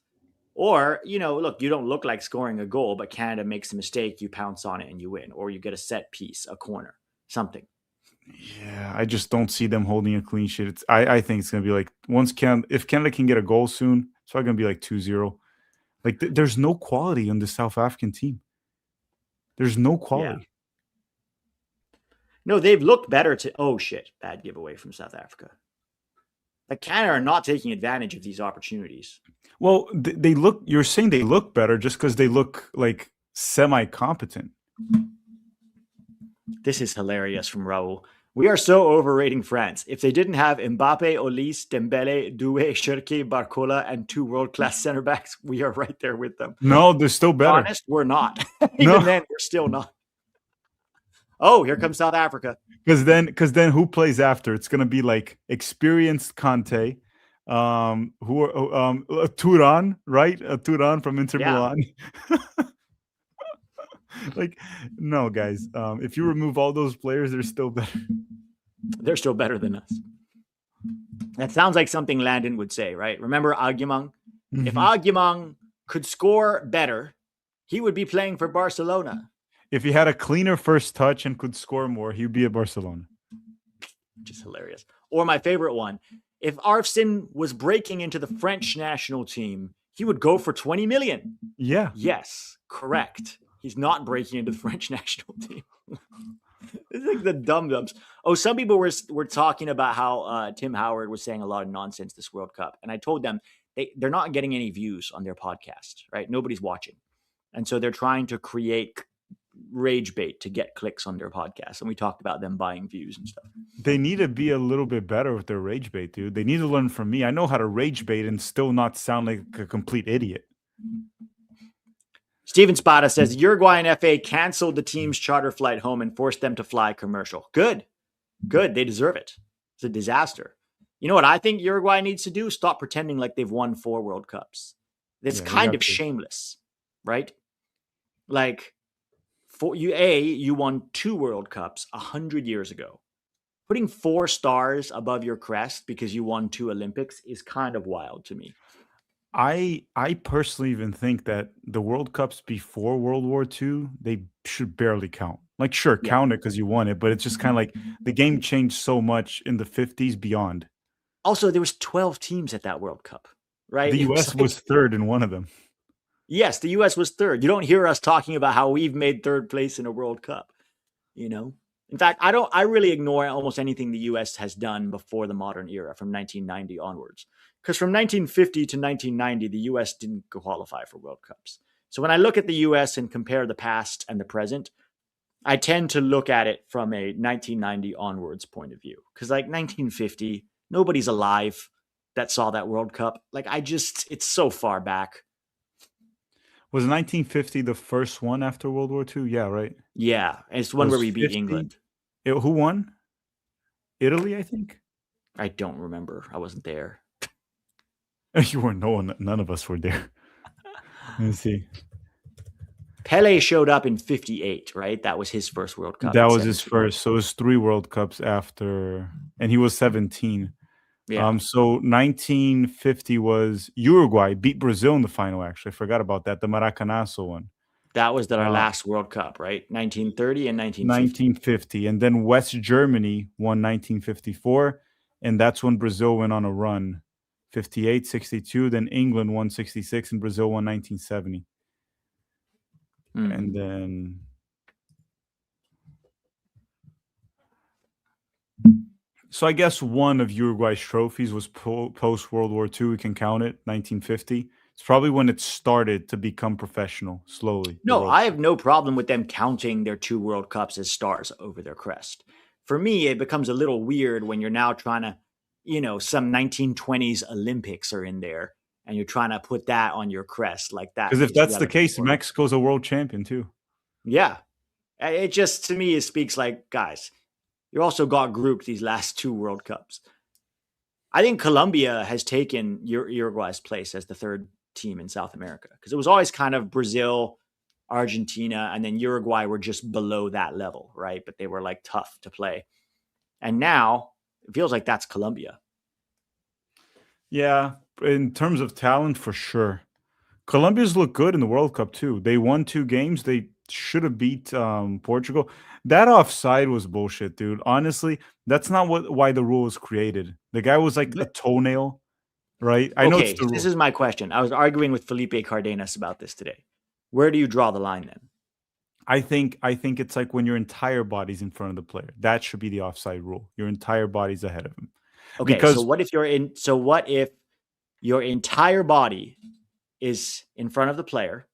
Or, look, you don't look like scoring a goal, but Canada makes a mistake, you pounce on it and you win. Or you get a set piece, a corner, something. Yeah, I just don't see them holding a clean sheet. I think it's gonna be like if Canada can get a goal soon, it's probably gonna be like 2-0. Like there's no quality on the South African team. There's no Yeah. quality. No, they've looked better to. Oh, shit. Bad giveaway from South Africa. Like Canada are not taking advantage of these opportunities. Well, they look. You're saying they look better just because they look like semi-competent. This is hilarious from Raul. We are so overrating France. If they didn't have Mbappe, Olise, Dembele, Doué, Cherki, Barcola, and two world-class center backs, we are right there with them. No, they're still To be better. honest, we're not. No, Even then, we're still not. Oh, here comes South Africa. because then who plays after? It's gonna be like experienced Conte, Turan, right? Turan from Inter Yeah, Milan. Like, no, guys. If you remove all those players, they're still better. they're still better than us. That sounds like something Landon would say, right? Remember Agyemang? If Mhm. Agyemang could score better, he would be playing for Barcelona. If he had a cleaner first touch and could score more, he'd be at Barcelona. Which is hilarious. Or my favorite one, if Arfsin was breaking into the French national team, he would go for 20 million. Yeah. Yes, correct. He's not breaking into the French national team. It's like the dum-dums. Oh, some people were talking about how Tim Howard was saying a lot of nonsense this World Cup. And I told them they're not getting any views on their podcast, right? Nobody's watching. And so they're trying to create rage bait to get clicks on their podcast, and we talked about them buying views and stuff. They need to be a little bit better with their rage bait, dude. They need to learn from me. I know how to rage bait and still not sound like a complete idiot. Steven Spada says Uruguayan FA canceled the team's charter flight home and forced them to fly commercial. Good. They deserve it. It's a disaster. You know what I think Uruguay needs to do? Stop pretending like they've won 4 World Cups. It's kind of shameless, right? Like, you won 2 World Cups 100 years ago. Putting 4 stars above your crest because you won 2 Olympics is kind of wild to me. I personally even think that the World Cups before World War II, they should barely count. Like, sure, count it because you won it, but it's just kind of like the game changed so much in the 50s beyond. Also, there was 12 teams at that World Cup, right? The U.S. was third in one of them. Yes, the U.S. was third. You don't hear us talking about how we've made third place in a World Cup, you know? In fact, I really ignore almost anything the U.S. has done before the modern era from 1990 onwards. Because from 1950 to 1990, the U.S. didn't qualify for World Cups. So when I look at the U.S. and compare the past and the present, I tend to look at it from a 1990 onwards point of view. Because like 1950, nobody's alive that saw that World Cup. Like it's so far back. Was 1950 the first one after World War II? Yeah, right. Yeah, it's the one where we beat England. Who won? Italy, I think. I don't remember. I wasn't there. You weren't. None of us were there. Let's see. Pele showed up in 58, right? That was his first World Cup. That was his first. So it was 3 World Cups after, and he was 17. Yeah. So 1950 was Uruguay beat Brazil in the final. Actually, I forgot about that. The Maracanazo one. That was our last World Cup, right? 1930 and 1950. 1950, and then West Germany won 1954, and that's when Brazil went on a run. 58, 62. Then England won 66, and Brazil won 1970. And then so I guess one of Uruguay's trophies was post World War II. We can count it, 1950. It's probably when it started to become professional slowly. No, I have no problem with them counting their 2 World Cups as stars over their crest. For me, it becomes a little weird when you're now trying to, some 1920s Olympics are in there and you're trying to put that on your crest like that. Because if that's the case, Mexico's a world champion too. Yeah. It just, to me, it speaks like, guys, you also got grouped these last 2 World Cups. I think Colombia has taken Uruguay's place as the third team in South America because it was always kind of Brazil, Argentina, and then Uruguay were just below that level, right? But they were like tough to play. And now it feels like that's Colombia. Yeah, in terms of talent, for sure. Colombia's look good in the World Cup too. They won 2 games. They should have beat Portugal. That offside was bullshit, dude. Honestly, that's not why the rule was created. The guy was like a toenail, right? I know it's the rule. This is my question. I was arguing with Felipe Cardenas about this today. Where do you draw the line then? I think it's like when your entire body's in front of the player. That should be the offside rule. Your entire body's ahead of him. Okay, so what if your entire body is in front of the player,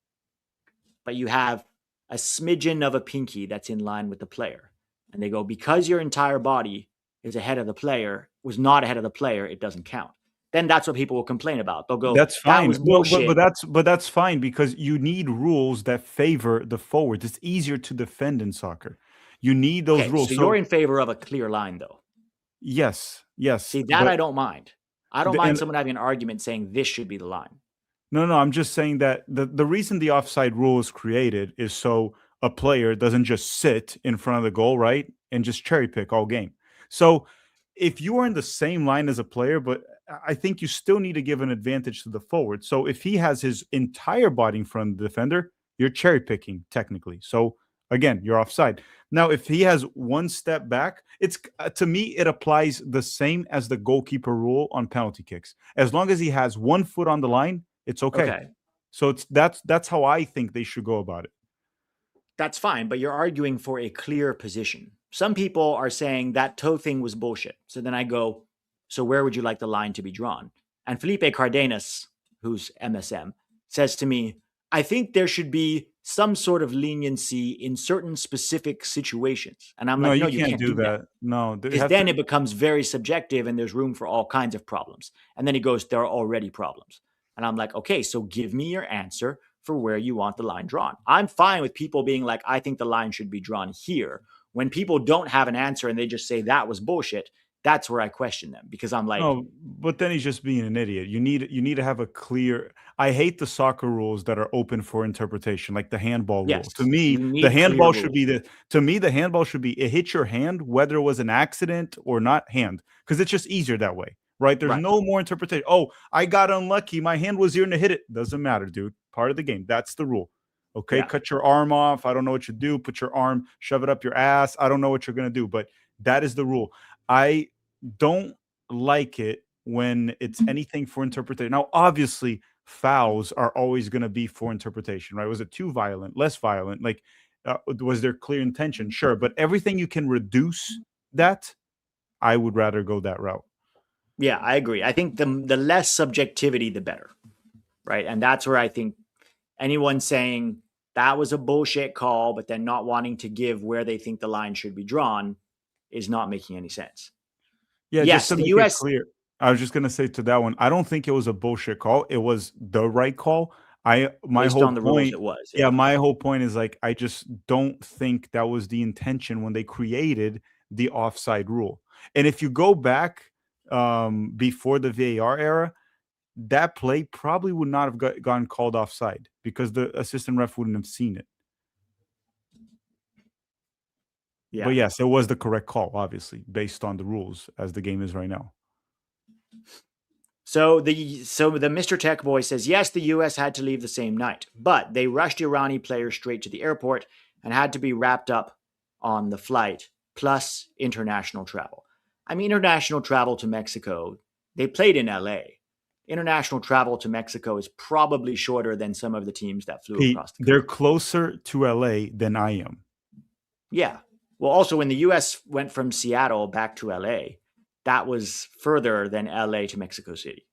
but you have a smidgen of a pinky that's in line with the player? And they go, because your entire body is ahead of the player, was not ahead of the player, it doesn't count. Then that's what people will complain about. They'll go, that's fine. That was bullshit. But that's fine because you need rules that favor the forwards. It's easier to defend in soccer. You need those rules. So you're in favor of a clear line, though. Yes. See, that I don't mind. I don't mind someone having an argument saying this should be the line. No, I'm just saying that the reason the offside rule is created is so a player doesn't just sit in front of the goal, right, and just cherry pick all game. So if you are in the same line as a player, but I think you still need to give an advantage to the forward. So if he has his entire body in front of the defender, you're cherry picking technically. So again, you're offside. Now, if he has one step back, it's to me, it applies the same as the goalkeeper rule on penalty kicks. As long as he has 1 foot on the line, it's okay. So that's how I think they should go about it. That's fine, but you're arguing for a clear position. Some people are saying that toe thing was bullshit. So then I go, so where would you like the line to be drawn? And Felipe Cardenas, who's MSM, says to me, I think there should be some sort of leniency in certain specific situations. And I'm No, like, no, you you can't can't do do that. that. No, they Because have to. then it becomes very subjective and there's room for all kinds of problems. And then he goes, there are already problems. And I'm like, okay, so give me your answer for where you want the line drawn. I'm fine with people being like, I think the line should be drawn here. When people don't have an answer and they just say that was bullshit, that's where I question them because I'm like, No, but then he's just being an idiot. You need to have a clear. I hate the soccer rules that are open for interpretation, like the handball rule. To yes, me, you the need clear handball should be rules. the to me the handball should be it hit your hand whether it was an accident or not hand because it's just easier that way, right? There's Right. no more interpretation. Oh, I got unlucky. My hand was here and to hit it. Doesn't matter, dude. Part of the game. That's the rule. Okay, Yeah. cut your arm off. I don't know what you do. Put your arm, shove it up your ass. I don't know what you're gonna do, but that is the rule. I don't like it when it's anything for interpretation. Now, obviously, fouls are always going to be for interpretation, right? Was it too violent, less violent? Like, was there clear intention? Sure, but everything you can reduce that, I would rather go that route. Yeah, I agree. I think the less subjectivity, the better. Right. And that's where I think anyone saying that was a bullshit call, but then not wanting to give where they think the line should be drawn is not making any sense. Yeah, just Yes, to the make it US, clear, I was just gonna say to that one, I don't think it was a bullshit call. It was the right call. I my based whole on the rules, point, it was. yeah, Yeah. my whole point is like I just don't think that was the intention when they created the offside rule. And if you go back before the VAR era, that play probably would not have gotten called offside because the assistant ref wouldn't have seen it. But Yeah. yes, it was the correct call, obviously, based on the rules as the game is right now. So the Mr. Tech boy says yes, the US had to leave the same night, but they rushed Irani players straight to the airport and had to be wrapped up on the flight, plus international travel. I mean, international travel to Mexico, they played in LA. International travel to Mexico is probably shorter than some of the teams that flew Pete, across the they're country. closer to LA than I am. Yeah. Well, also, when the US went from Seattle back to LA, that was further than LA to Mexico City.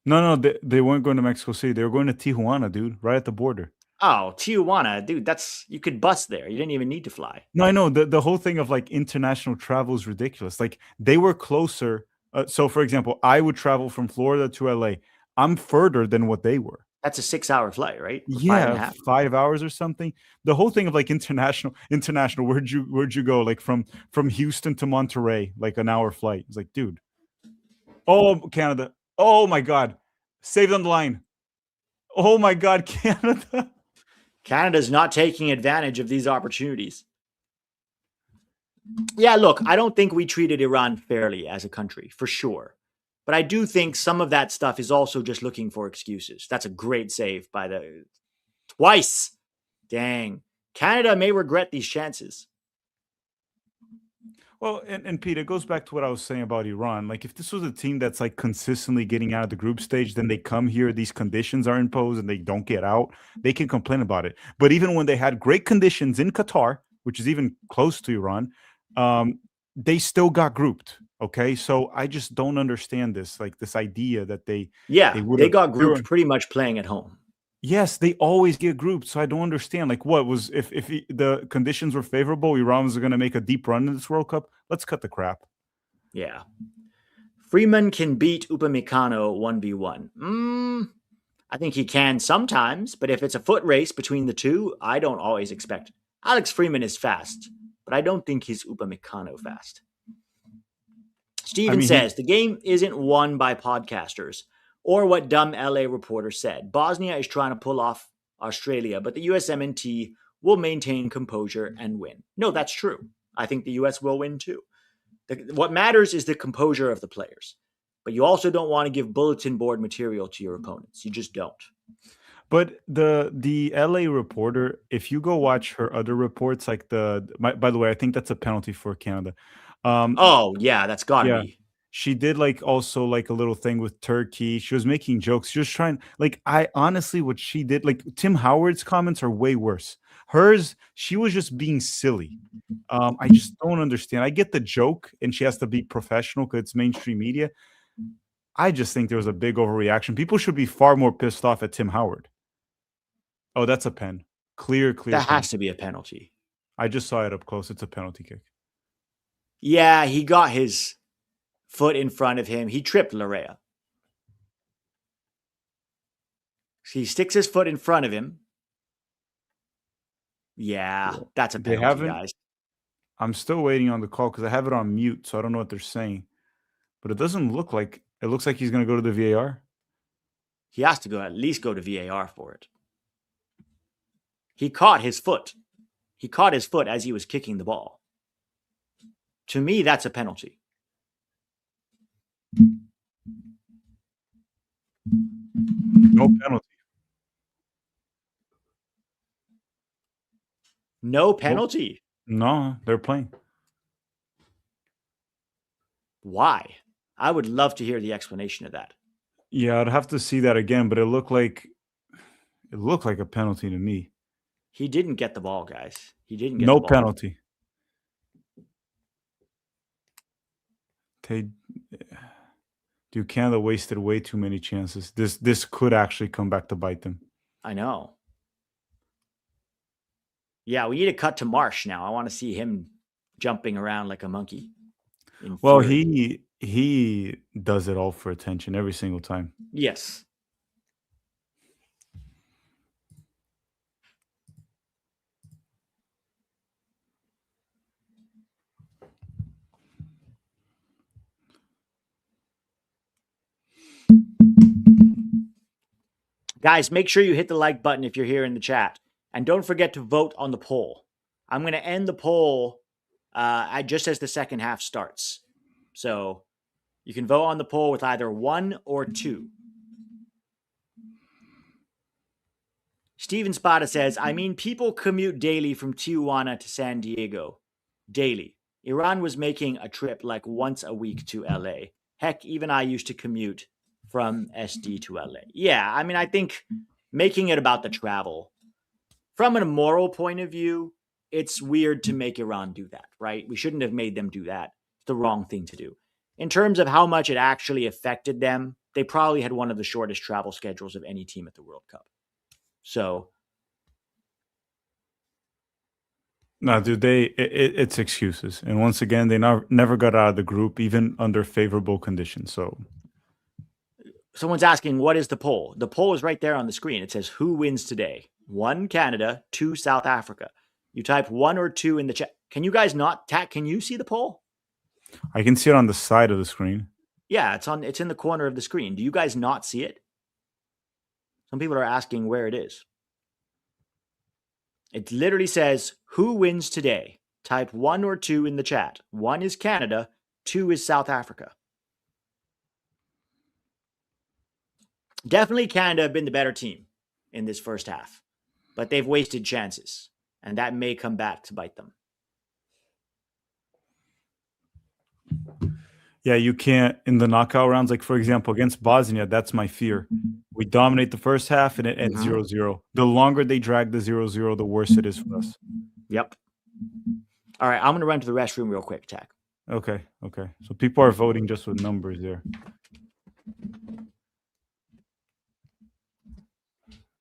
No, no, they weren't going to Mexico City. They were going to Tijuana, dude, right at the border. Oh, Tijuana, dude, that's you could bus there. You didn't even need to fly. No, I know the whole thing of like international travel is ridiculous. Like they were closer. So, for example, I would travel from Florida to LA. I'm further than what they were. That's a 6 hour flight, right? Or five and a Yeah, half. 5 hours or something. The whole thing of like international. Where'd you go? Like from Houston to Monterey, like an hour flight. It's like, dude. Oh, Canada. Oh my God. Save on the line. Oh my God, Canada. Canada's not taking advantage of these opportunities. Yeah, look, I don't think we treated Iran fairly as a country, for sure. But I do think some of that stuff is also just looking for excuses. That's a great save by the twice. Dang. Canada may regret these chances. Well, and Pete, it goes back to what I was saying about Iran. Like, if this was a team that's like consistently getting out of the group stage, then they come here, these conditions are imposed, and they don't get out, they can complain about it. But even when they had great conditions in Qatar, which is even close to Iran, they still got grouped. Okay, so I just don't understand this, like this idea that they Yeah, would they have. got grouped pretty much playing at home. Yes, they always get grouped, so I don't understand. Like, what was if the conditions were favorable, Iran was going to make a deep run in this World Cup? Let's cut the crap. Yeah. Freeman can beat Upamecano 1v1. I think he can sometimes, but if it's a foot race between the two, I don't always expect it. Alex Freeman is fast, but I don't think he's Upamecano fast. I Steven mean, says the game isn't won by podcasters or what dumb LA reporter said. Bosnia is trying to pull off Australia, but the USMNT will maintain composure and win. No, that's true. I think the US will win too. What matters is the composure of the players. But you also don't want to give bulletin board material to your opponents. You just don't. but the LA reporter, if you go watch her other reports, like by the way, I think that's a penalty for Canada. Um, Oh, yeah, that's got to yeah, be. she did like also like a little thing with Turkey. She was making jokes. She was trying like I honestly what she did like Tim Howard's comments are way worse. Hers, she was just being silly. I just don't understand. I get the joke, and she has to be professional because it's mainstream media. I just think there was a big overreaction. People should be far more pissed off at Tim Howard. Oh, that's a pen. Clear That penalty. has to be a penalty. I just saw it up close. It's a penalty kick. Yeah, he got his foot in front of him. He tripped Larin. He sticks his foot in front of him. Yeah, that's a penalty, guys. I'm still waiting on the call because I have it on mute, so I don't know what they're saying. But it doesn't look like it looks like he's going to go to the VAR. He has to at least go to VAR for it. He caught his foot. He caught his foot as he was kicking the ball. To me, that's a penalty. No penalty. No penalty? No, they're playing. Why? I would love to hear the explanation of that. Yeah, I'd have to see that again, but it looked like a penalty to me. He didn't get the ball, guys. He didn't get no the ball. Penalty. Dude, Canada wasted way too many chances. This could actually come back to bite them. I know. Yeah, we need to cut to Marsch now. I want to see him jumping around like a monkey. Well, he does it all for attention every single time. Yes. Guys, make sure you hit the like button if you're here in the chat. And don't forget to vote on the poll. I'm going to end the poll just as the second half starts. So you can vote on the poll with either 1 or 2. Steven Spada says, I mean, people commute daily from Tijuana to San Diego. Daily. Iran was making a trip like once a week to LA. Heck, even I used to commute from SD to LA. Yeah, I mean, I think making it about the travel, from a moral point of view, it's weird to make Iran do that, right? We shouldn't have made them do that. It's the wrong thing to do. In terms of how much it actually affected them, they probably had one of the shortest travel schedules of any team at the World Cup. So, no, dude, it's excuses. And once again, they never got out of the group, even under favorable conditions. So someone's asking, what is the poll? The poll is right there on the screen. It says, who wins today? 1, Canada, 2, South Africa. You type 1 or 2 in the chat. Can you guys not can you see the poll? I can see it on the side of the screen. Yeah, it's in the corner of the screen. Do you guys not see it? Some people are asking where it is. It literally says, who wins today? Type 1 or 2 in the chat. 1 is Canada, 2 is South Africa. Definitely Canada have been the better team in this first half, but they've wasted chances, and that may come back to bite them. Yeah, you can't in the knockout rounds. Like, for example, against Bosnia, that's my fear. We dominate the first half and it ends 0-0. The longer they drag the 0-0, the worse it is for us. Yep. All right, I'm going to run to the restroom real quick, Tech. Okay. So people are voting just with numbers there.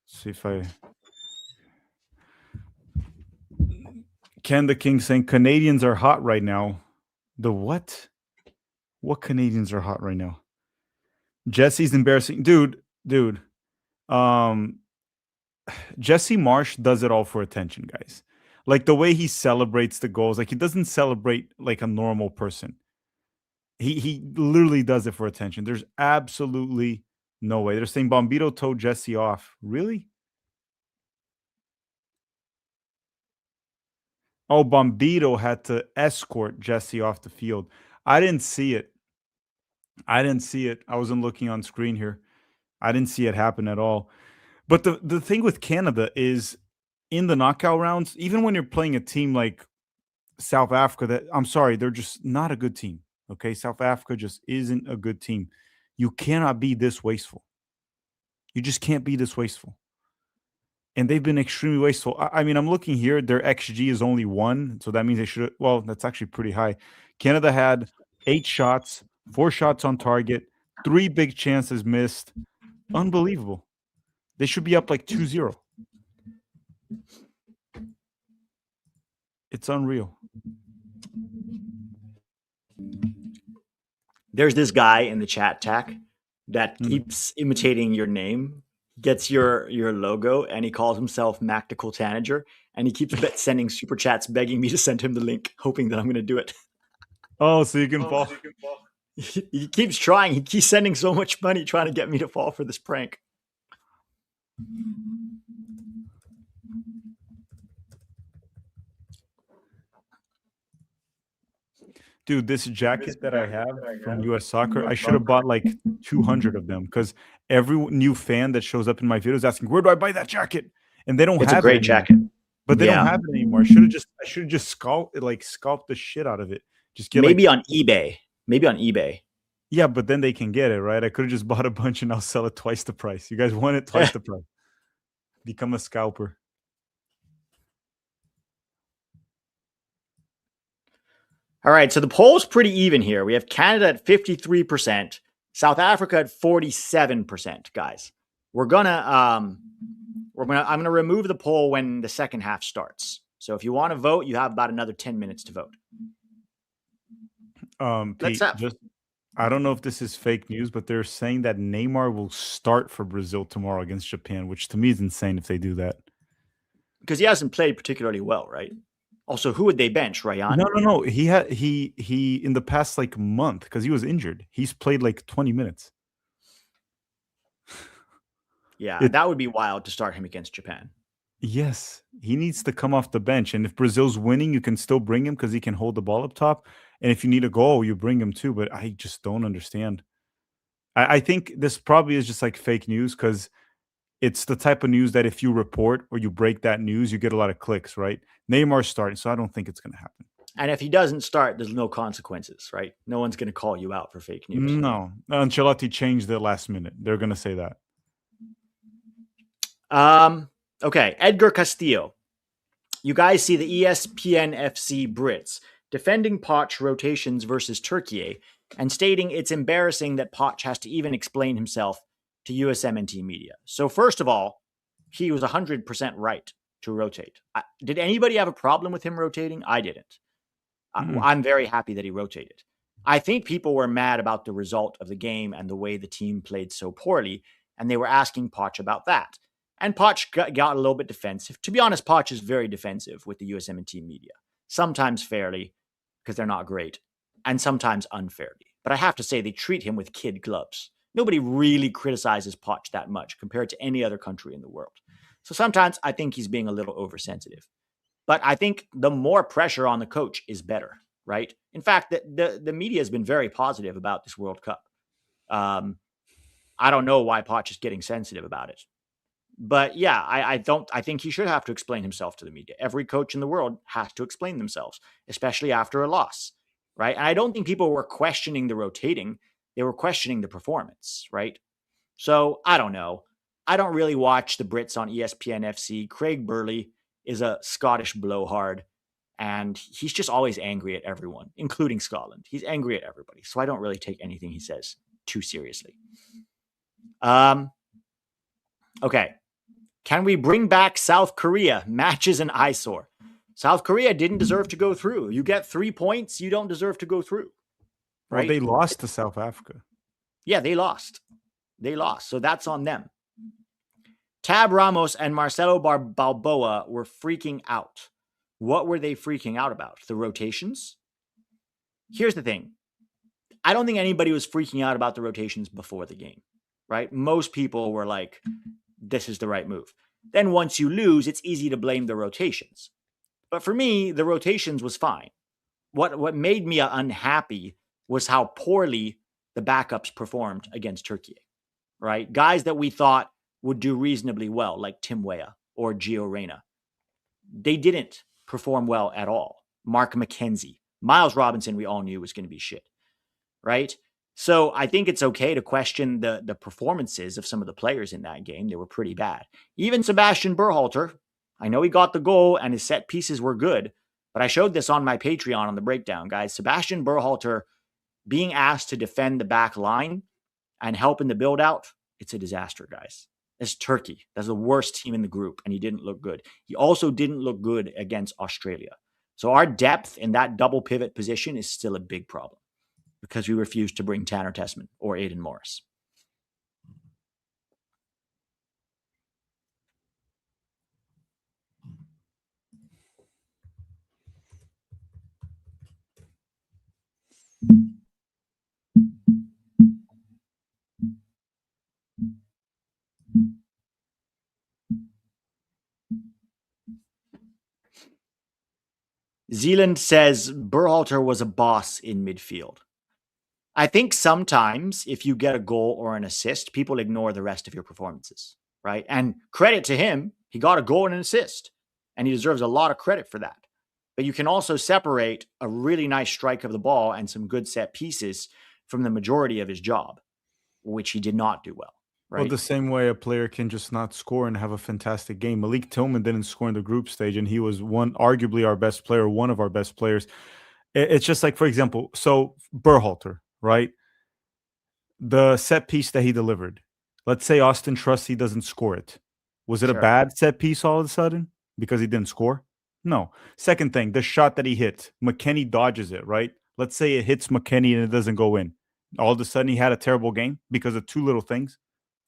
See if Ken the King saying Canadians are hot right now. The what? What Canadians are hot right now? Jesse's embarrassing. Dude. Jesse Marsch does it all for attention, guys. Like the way he celebrates the goals, like he doesn't celebrate like a normal person. He literally does it for attention. There's absolutely no way. They're saying Bombito towed Jesse off. Really? Oh, Bombito had to escort Jesse off the field. I didn't see it. I wasn't looking on screen here. I didn't see it happen at all. But the thing with Canada is in the knockout rounds, even when you're playing a team like South Africa, they're just not a good team. Okay, South Africa just isn't a good team. You cannot be this wasteful. You just can't be this wasteful. And they've been extremely wasteful. I mean, I'm looking here. Their XG is only 1, so that means they should. Well, that's actually pretty high. Canada had 8 shots, 4 shots on target, 3 big chances missed. Unbelievable. They should be up like 2-0. It's unreal. There's this guy in the chat, Tack, that keeps imitating your name, gets your logo, and he calls himself Mactical Tanager, and he keeps sending super chats begging me to send him the link, hoping that I'm going to do it. Oh, so you can fall. He keeps trying. He keeps sending so much money trying to get me to fall for this prank. Dude, this jacket that I have from US Soccer, I should have bought like 200 of them because every new fan that shows up in my videos asking, "Where do I buy that jacket?" And they don't It's a have it great anymore. jacket. But they don't have it anymore. I should have just sculpt the shit out of it. Just get maybe on eBay. Maybe on eBay. Yeah, but then they can get it, right? I could have just bought a bunch and I'll sell it twice the price. You guys want it twice the price. Become a scalper. All right, so the poll's pretty even here. We have Canada at 53%, South Africa at 47%, guys. I'm gonna remove the poll when the second half starts. So if you want to vote, you have about another 10 minutes to vote. Pete, I don't know if this is fake news, but they're saying that Neymar will start for Brazil tomorrow against Japan, which to me is insane if they do that. Because he hasn't played particularly well, right? Also, who would they bench? Ryan? No. He in the past like month, because he was injured, he's played like 20 minutes. Yeah, that would be wild to start him against Japan. Yes, he needs to come off the bench. And if Brazil's winning, you can still bring him because he can hold the ball up top. And if you need a goal, you bring him too. But I just don't understand. I think this probably is just like fake news because it's the type of news that if you report or you break that news, you get a lot of clicks, right? Neymar's starting, so I don't think it's going to happen. And if he doesn't start, there's no consequences, right? No one's going to call you out for fake news. No. Ancelotti changed the last minute. They're going to say that. Okay, Edgar Castillo. You guys see the ESPN FC Brits defending Poch rotations versus Turkey and stating it's embarrassing that Poch has to even explain himself to USMNT media. So first of all, he was 100% right to rotate. Did anybody have a problem with him rotating? I didn't. I'm very happy that he rotated. I think people were mad about the result of the game and the way the team played so poorly, and they were asking Poch about that. And Poch got a little bit defensive. To be honest, Poch is very defensive with the USMNT media. Sometimes fairly, because they're not great, and sometimes unfairly. But I have to say, they treat him with kid gloves. Nobody really criticizes Poch that much compared to any other country in the world. So sometimes I think he's being a little oversensitive. But I think the more pressure on the coach is better, right? In fact, the media has been very positive about this World Cup. I don't know why Poch is getting sensitive about it. But yeah, I think he should have to explain himself to the media. Every coach in the world has to explain themselves, especially after a loss, right? And I don't think people were questioning the rotating. They were questioning the performance, right? So I don't know. I don't really watch the Brits on ESPN FC. Craig Burley is a Scottish blowhard, and he's just always angry at everyone, including Scotland. He's angry at everybody. So I don't really take anything he says too seriously. Okay. Can we bring back South Korea? Match is an eyesore. South Korea didn't deserve to go through. You get 3 points, you don't deserve to go through. Right? Well, they lost to South Africa. Yeah, they lost. So that's on them. Tab Ramos and Marcelo Balboa were freaking out. What were they freaking out about? The rotations? Here's the thing. I don't think anybody was freaking out about the rotations before the game, right? Most people were like, this is the right move. Then once you lose, it's easy to blame the rotations. But for me, the rotations was fine. What made me unhappy was how poorly the backups performed against Turkey, right? Guys that we thought would do reasonably well, like Tim Weah or Gio Reyna. They didn't perform well at all. Mark McKenzie, Miles Robinson, we all knew was going to be shit, right? So I think it's okay to question the performances of some of the players in that game. They were pretty bad. Even Sebastian Berhalter, I know he got the goal and his set pieces were good, but I showed this on my Patreon on the breakdown, guys. Sebastian Berhalter being asked to defend the back line and help in the build out, it's a disaster, guys. It's Turkey. That's the worst team in the group, and he didn't look good. He also didn't look good against Australia. So our depth in that double pivot position is still a big problem because we refuse to bring Tanner Tessman or Aiden Morris. Zealand says Berhalter was a boss in midfield. I think sometimes if you get a goal or an assist, people ignore the rest of your performances, right? And credit to him, he got a goal and an assist, and he deserves a lot of credit for that. But you can also separate a really nice strike of the ball and some good set pieces from the majority of his job, which he did not do well, Well, right? the same way a player can just not score and have a fantastic game. Malik Tillman didn't score in the group stage, and he was arguably our best player, one of our best players. It's just like, for example, so Berhalter, right? The set piece that he delivered. Let's say Austin Trusty doesn't score it. Was it a Sure. bad set piece all of a sudden because he didn't score? No. Second thing, the shot that he hit, McKennie dodges it, right? Let's say it hits McKennie and it doesn't go in. All of a sudden, he had a terrible game because of two little things,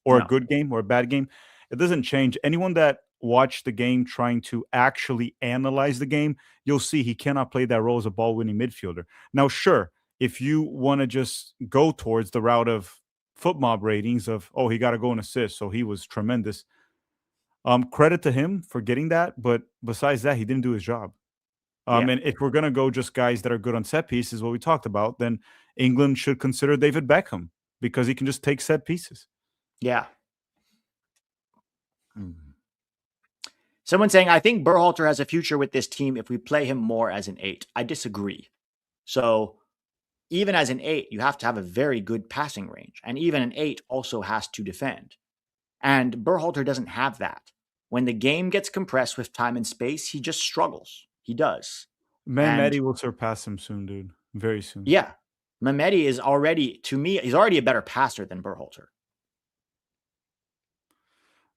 or a No. good game or a bad game. It doesn't change. Anyone that watched the game trying to actually analyze the game, you'll see he cannot play that role as a ball winning midfielder. Now, sure, if you want to just go towards the route of foot mob ratings of, oh, he got to go and assist, so he was tremendous. Credit to him for getting that, but besides that, he didn't do his job. Yeah. And if we're gonna go just guys that are good on set pieces, what we talked about, then England should consider David Beckham because he can just take set pieces. Yeah. Someone saying, I think Berhalter has a future with this team if we play him more as an 8. I disagree. So even as an 8, you have to have a very good passing range. And even an 8 also has to defend. And Berhalter doesn't have that. When the game gets compressed with time and space, he just struggles. He does. And Mehmeti will surpass him soon, dude. Very soon. yeah, Mehmeti is already, to me, he's already a better passer than Berhalter.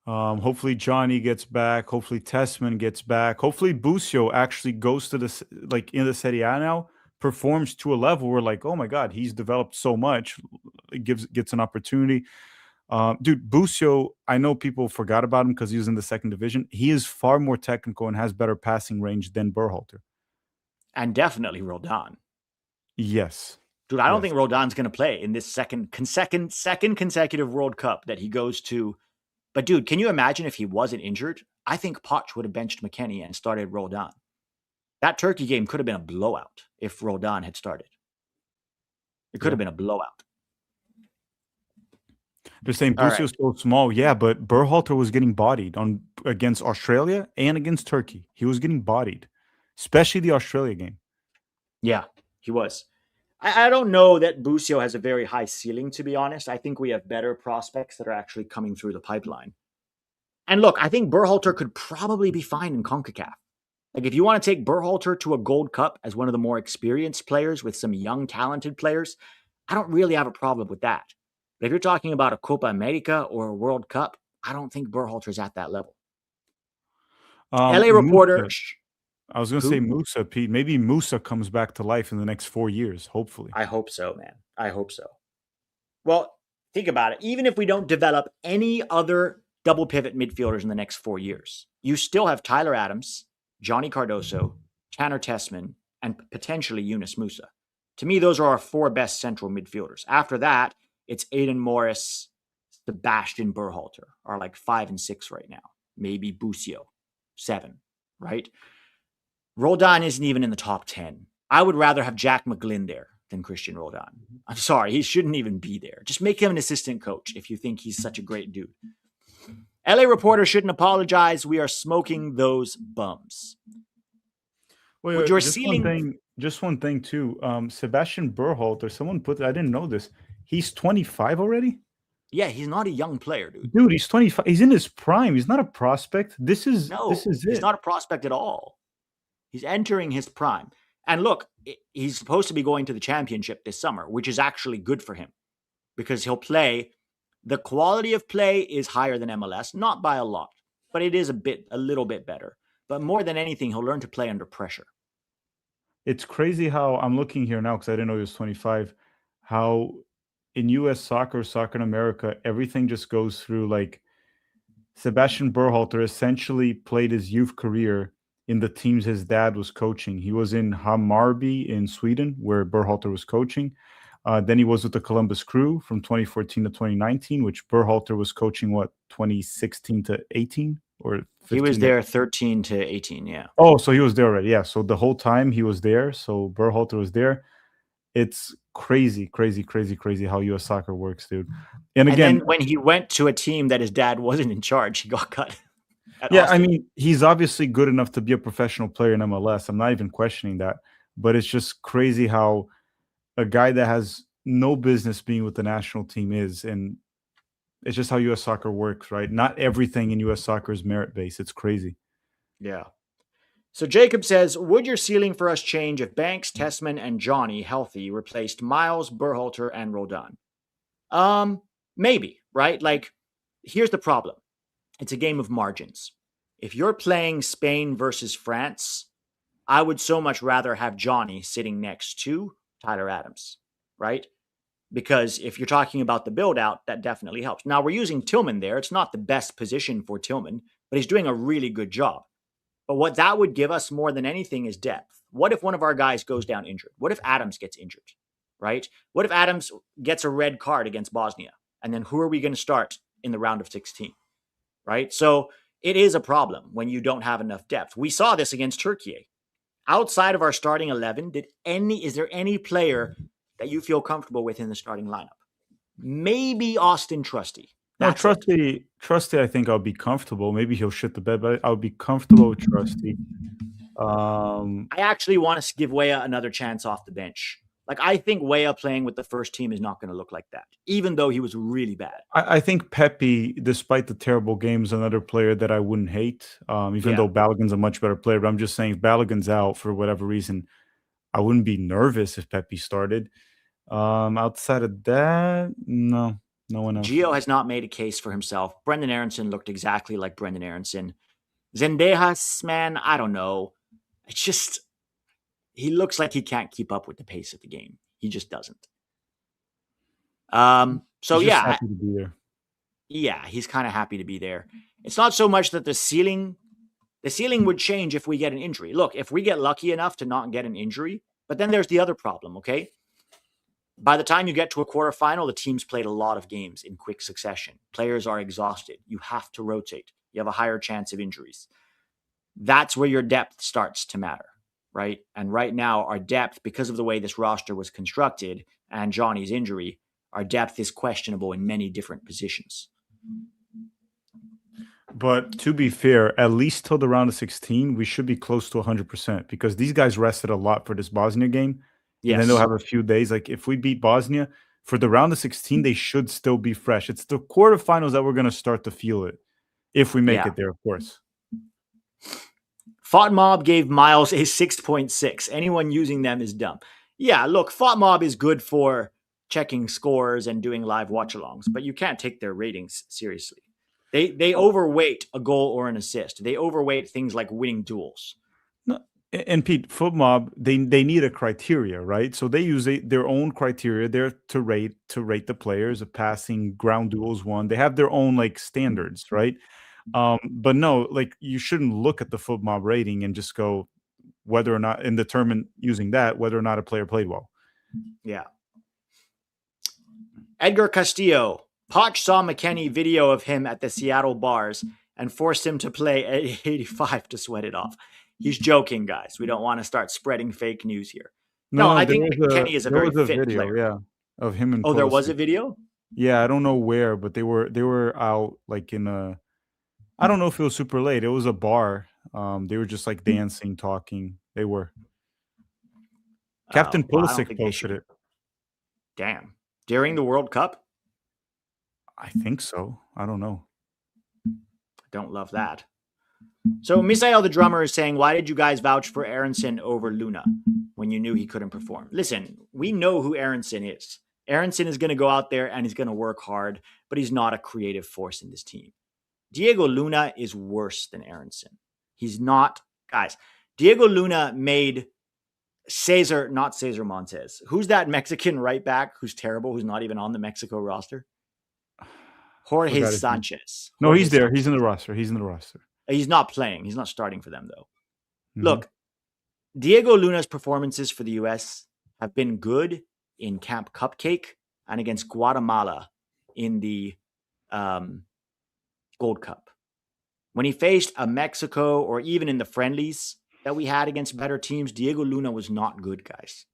Hopefully Johnny gets back. Hopefully Tessman gets back. Hopefully Busio actually goes to the in the Serie A now, performs to a level where like, oh my god, he's developed so much. It gets an opportunity. Dude, Busio, I know people forgot about him because he was in the second division. He is far more technical and has better passing range than Berhalter. And definitely Roldan. Yes. Dude, I don't Yes. think Roldan's going to play in this second consecutive World Cup that he goes to. But dude, can you imagine if he wasn't injured? I think Poch would have benched McKennie and started Roldan. That Turkey game could have been a blowout if Roldan had started. It could have been a blowout. They're saying All Busio's right. so small. Yeah, but Berhalter was getting bodied on against Australia and against Turkey. He was getting bodied, especially the Australia game. Yeah, he was. I don't know that Busio has a very high ceiling, to be honest. I think we have better prospects that are actually coming through the pipeline. And look, I think Berhalter could probably be fine in CONCACAF. Like, if you want to take Berhalter to a Gold Cup as one of the more experienced players with some young, talented players, I don't really have a problem with that. But if you're talking about a Copa America or a World Cup, I don't think Berhalter's at that level. LA reporter. Musa. I was going to say Who? Musa, Pete. Maybe Musa comes back to life in the next 4 years, hopefully. I hope so, man. I hope so. Well, think about it. Even if we don't develop any other double pivot midfielders in the next 4 years, you still have Tyler Adams, Johnny Cardoso, Tanner Tessman, and potentially Yunus Musa. To me, those are our 4 best central midfielders. After that, it's Aiden Morris, Sebastian Berhalter are like 5 and 6 right now. Maybe Busio, 7, right? Roldan isn't even in the top 10. I would rather have Jack McGlynn there than Christian Roldan. I'm sorry, he shouldn't even be there. Just make him an assistant coach if you think he's such a great dude. LA reporter shouldn't apologize. We are smoking those bums. Wait, Your just ceiling. one thing too. Sebastian Berhalter, someone put, I didn't know this. He's 25 already? Yeah, he's not a young player, dude. Dude, he's 25. He's in his prime. He's not a prospect. This is He's it. not a prospect at all. He's entering his prime. And look, he's supposed to be going to the championship this summer, which is actually good for him because he'll play. The quality of play is higher than MLS, not by a lot, but it is a little bit better. But more than anything, he'll learn to play under pressure. It's crazy how I'm looking here now because I didn't know he was 25. How in U.S. soccer in America, everything just goes through like Sebastian Berhalter essentially played his youth career in the teams his dad was coaching. He was in Hammarby in Sweden, where Berhalter was coaching. Then he was with the Columbus Crew from 2014 to 2019, which Berhalter was coaching, what, 2016 to 18 or He was 15 to. there 13 to 18, yeah. Oh, so he was there already. Yeah. So the whole time he was there. So Berhalter was there. It's crazy, crazy, crazy, crazy how US soccer works, dude. And And then again, when he went to a team that his dad wasn't in charge, he got cut at yeah, I Austin. mean, he's obviously good enough to be a professional player in MLS. I'm not even questioning that. But it's just crazy how a guy that has no business being with the national team is. And it's just how US soccer works, right? Not everything in US soccer is merit based. It's crazy. Yeah. So Jacob says, would your ceiling for us change if Banks, Tessman, and Johnny healthy replaced Miles, Berhalter, and Roldan? Maybe, right? Like, here's the problem. It's a game of margins. If you're playing Spain versus France, I would so much rather have Johnny sitting next to Tyler Adams, right? Because if you're talking about the build out, that definitely helps. Now we're using Tillman there. It's not the best position for Tillman, but he's doing a really good job. But what that would give us more than anything is depth. What if one of our guys goes down injured? What if Adams gets injured, right? What if Adams gets a red card against Bosnia? And then who are we going to start in the round of 16, right? So it is a problem when you don't have enough depth. We saw this against Turkey. Outside of our starting 11, is there any player that you feel comfortable with in the starting lineup? Maybe Austin Trusty. No, That's it. Trusty, I think I'll be comfortable. Maybe he'll shit the bed, but I'll be comfortable with Trusty. I actually want to give Weah another chance off the bench. Like, I think Weah playing with the first team is not going to look like that, even though he was really bad. I think Pepe, despite the terrible games, another player that I wouldn't hate, even though Balogun's a much better player. But I'm just saying, if Balogun's out for whatever reason, I wouldn't be nervous if Pepe started. Outside of that, no, no one else. Gio has not made a case for himself. Brendan Aronson looked exactly like Brendan Aronson. Zendejas, man, I don't know. It's just, he looks like he can't keep up with the pace of the game. He just doesn't. So He's just yeah, happy to be there. yeah, he's kind of happy to be there. It's not so much that the ceiling would change if we get an injury. Look, if we get lucky enough to not get an injury, but then there's the other problem, okay? By the time you get to a quarterfinal, the team's played a lot of games in quick succession. Players are exhausted. You have to rotate. You have a higher chance of injuries. That's where your depth starts to matter, right? And right now, our depth, because of the way this roster was constructed and Johnny's injury, our depth is questionable in many different positions. But to be fair, at least till the round of 16, we should be close to 100% because these guys rested a lot for this Bosnia game. Yes. And then they'll have a few days. Like if we beat Bosnia for the round of 16, they should still be fresh. It's the quarterfinals that we're going to start to feel it if we make it there, of course. FOTMob gave Miles a 6.6. Anyone using them is dumb. Yeah, look, FOTMob is good for checking scores and doing live watch-alongs, but you can't take their ratings seriously. They overweight a goal or an assist. They overweight things like winning duels. No, and Pete, FootMob, they need a criteria, right? So they use their own criteria there to rate the players, of passing, ground duels won. They have their own like standards, right? But no, like you shouldn't look at the FootMob rating and just go whether or not and determine using that whether or not a player played well. Yeah. Edgar Castillo. Poch saw McKennie video of him at the Seattle bars and forced him to play at 85 to sweat it off. He's joking, guys. We don't want to start spreading fake news here. No, I think McKennie is a very fit video, player. yeah, of him and. Oh, there was a video? Yeah, I don't know where, but they were out like in a. I don't know if it was super late. It was a bar. They were just like dancing, talking. They were. Captain Pulisic posted it. Damn. During the World Cup? I think so. I don't know. I don't love that. So Misael the drummer is saying, why did you guys vouch for Aronson over Luna when you knew he couldn't perform? Listen, we know who Aronson is. Aronson is going to go out there and he's going to work hard, but he's not a creative force in this team. Diego Luna is worse than Aronson. He's not. Guys, Diego Luna made not Cesar Montes. Who's that Mexican right back who's terrible, who's not even on the Mexico roster? Jorge Forgot his name. Sanchez. No, Jorge he's there. Sanchez. He's in the roster. He's in the roster. He's not playing. He's not starting for them, though. Mm-hmm. Look, Diego Luna's performances for the U.S. have been good in Camp Cupcake and against Guatemala in the Gold Cup. When he faced a Mexico or even in the friendlies that we had against better teams, Diego Luna was not good, guys.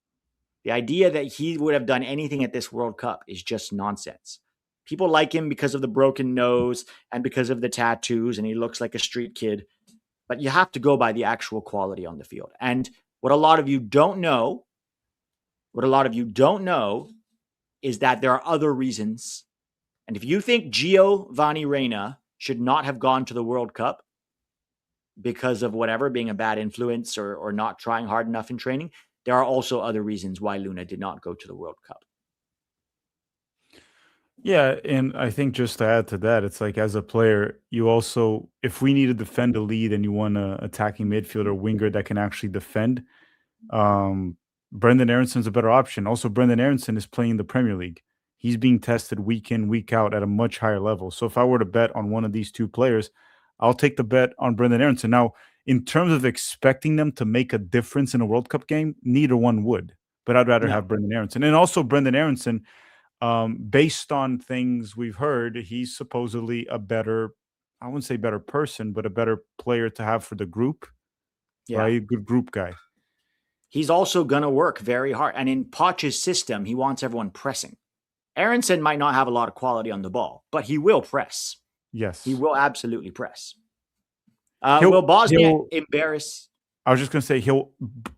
The idea that he would have done anything at this World Cup is just nonsense. People like him because of the broken nose and because of the tattoos, and he looks like a street kid. But you have to go by the actual quality on the field. And what a lot of you don't know is that there are other reasons. And if you think Giovanni Reyna should not have gone to the World Cup because of whatever, being a bad influence or not trying hard enough in training, there are also other reasons why Luna did not go to the World Cup. Yeah, and I think just to add to that, it's like as a player, you also, if we need to defend a lead and you want an attacking midfielder winger that can actually defend, Brendan Aronson's a better option. Also, Brendan Aronson is playing the Premier League. He's being tested week in, week out at a much higher level. So if I were to bet on one of these two players, I'll take the bet on Brendan Aronson. Now, in terms of expecting them to make a difference in a World Cup game, neither one would. But I'd rather have Brendan Aronson. And also Brendan Aronson, based on things we've heard, he's supposedly a better, I wouldn't say better person, but a better player to have for the group. Yeah. Right? Good group guy. He's also going to work very hard. And in Poch's system, he wants everyone pressing. Aronson might not have a lot of quality on the ball, but he will press. Yes. He will absolutely press. Will Bosnia embarrass? I was just going to say,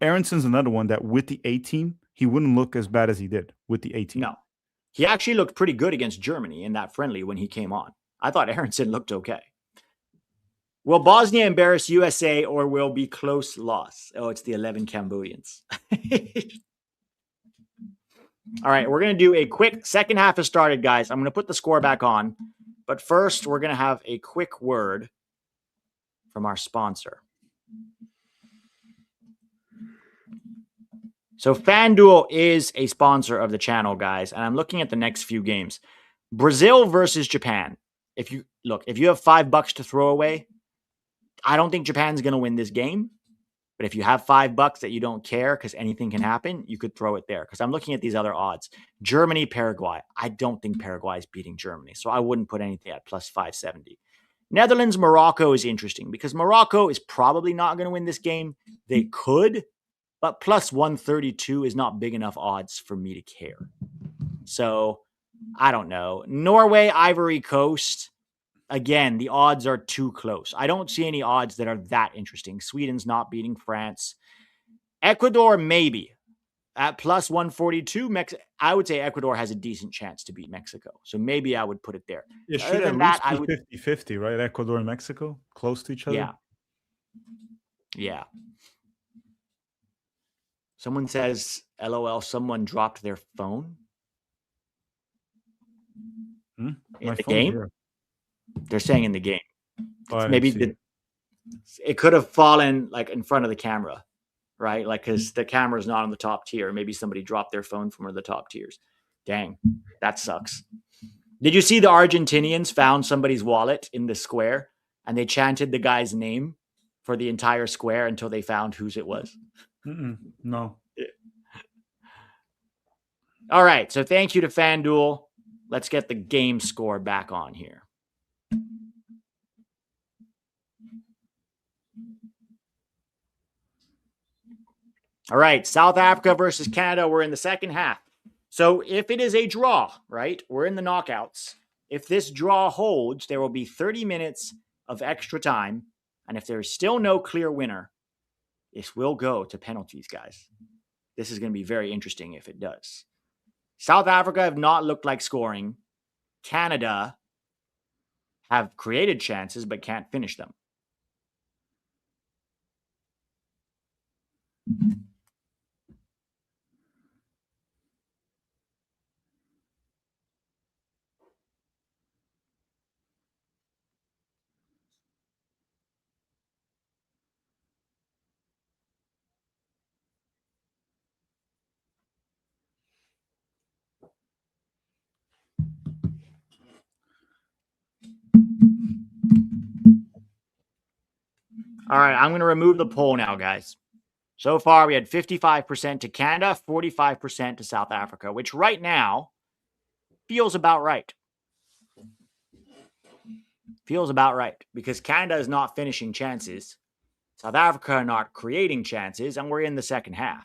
Aronson's another one that with the A team, he wouldn't look as bad as he did with the A team. No. He actually looked pretty good against Germany in that friendly when he came on. I thought Aronson looked okay. Will Bosnia embarrass USA or will be close loss? Oh, it's the 11 Cambodians. All right, we're going to do a quick second half has started, guys. I'm going to put the score back on. But first, we're going to have a quick word from our sponsor. So FanDuel is a sponsor of the channel, guys, and I'm looking at the next few games. Brazil versus Japan. If you have $5 to throw away, I don't think Japan's going to win this game. But if you have $5 that you don't care because anything can happen, you could throw it there. Because I'm looking at these other odds. Germany, Paraguay. I don't think Paraguay is beating Germany, so I wouldn't put anything at plus 570. Netherlands, Morocco is interesting because Morocco is probably not going to win this game. They could, but plus 132 is not big enough odds for me to care. So I don't know. Norway, Ivory Coast. Again, the odds are too close. I don't see any odds that are that interesting. Sweden's not beating France. Ecuador, maybe. At plus 142, I would say Ecuador has a decent chance to beat Mexico. So maybe I would put it there. It should at least be 50-50, right? Ecuador and Mexico, close to each other. Yeah. Yeah. Someone says, LOL, someone dropped their phone. In the game? Here. They're saying in the game. Maybe it could have fallen like in front of the camera, right? Like because the camera's not on the top tier. Maybe somebody dropped their phone from one of the top tiers. Dang, that sucks. Did you see the Argentinians found somebody's wallet in the square and they chanted the guy's name for the entire square until they found whose it was? No. All right, so thank you to FanDuel. Let's get the game score back on here. All right, South Africa versus Canada. We're in the second half. So if it is a draw, right, we're in the knockouts. If this draw holds, there will be 30 minutes of extra time. And if there's still no clear winner, this will go to penalties, guys. This is going to be very interesting if it does. South Africa have not looked like scoring. Canada have created chances but can't finish them. All right, I'm going to remove the poll now, guys. So far, we had 55% to Canada, 45% to South Africa, which right now feels about right. Feels about right because Canada is not finishing chances. South Africa are not creating chances, and we're in the second half.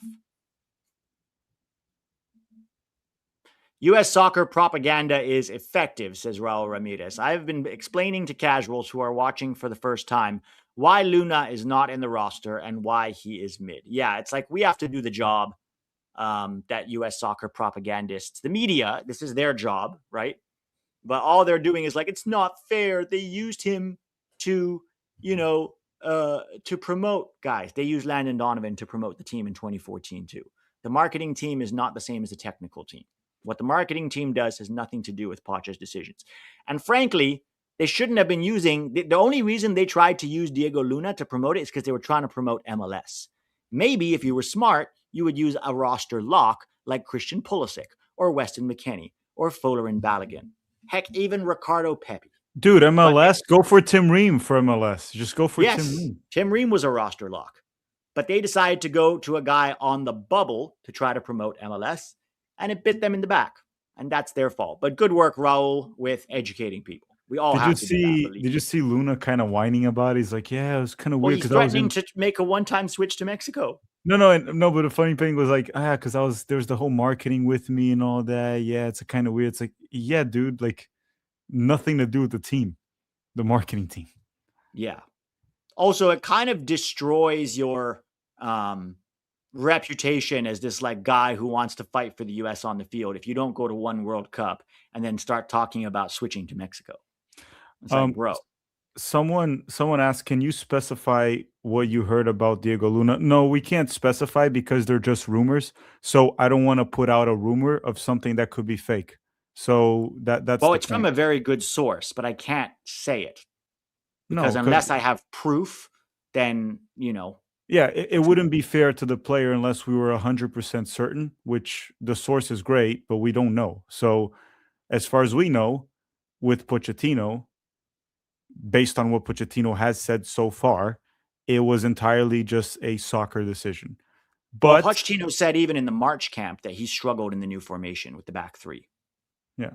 U.S. soccer propaganda is effective, says Raul Ramirez. I've been explaining to casuals who are watching for the first time why Luna is not in the roster and why he is mid. Yeah, it's like we have to do the job that U.S. soccer propagandists, the media, this is their job, right? But all they're doing is like, it's not fair. They used him to, to promote guys. They used Landon Donovan to promote the team in 2014 too. The marketing team is not the same as the technical team. What the marketing team does has nothing to do with Pacha's decisions. And frankly, they shouldn't have been using, the only reason they tried to use Diego Luna to promote it is because they were trying to promote MLS. Maybe if you were smart, you would use a roster lock like Christian Pulisic or Weston McKennie or Fuller and Balogun. Heck, even Ricardo Pepi. Dude, MLS, go for Tim Ream for MLS. Just go for Tim Ream. Tim Ream was a roster lock. But they decided to go to a guy on the bubble to try to promote MLS, and it bit them in the back. And that's their fault. But good work, Raul, with educating people. We all have to do that. Did you see Luna kind of whining about it? He's like, yeah, it was kind of weird. He's threatening to make a one-time switch to Mexico. No. But the funny thing was like, because there's the whole marketing with me and all that. Yeah, it's kind of weird. It's like, yeah, dude, like nothing to do with the team, the marketing team. Yeah. Also, it kind of destroys your reputation as this like guy who wants to fight for the U.S. on the field if you don't go to one World Cup and then start talking about switching to Mexico. It's like, bro. Someone asked, can you specify what you heard about Diego Luna? No, we can't specify because they're just rumors. So I don't want to put out a rumor of something that could be fake. So that's well, it's from a very good source, but I can't say it because unless I have proof, then Yeah, it wouldn't be fair to the player unless we were 100% certain. Which the source is great, but we don't know. So as far as we know, with Pochettino, based on what Pochettino has said so far, it was entirely just a soccer decision. But Pochettino said even in the March camp that he struggled in the new formation with the back three. Yeah.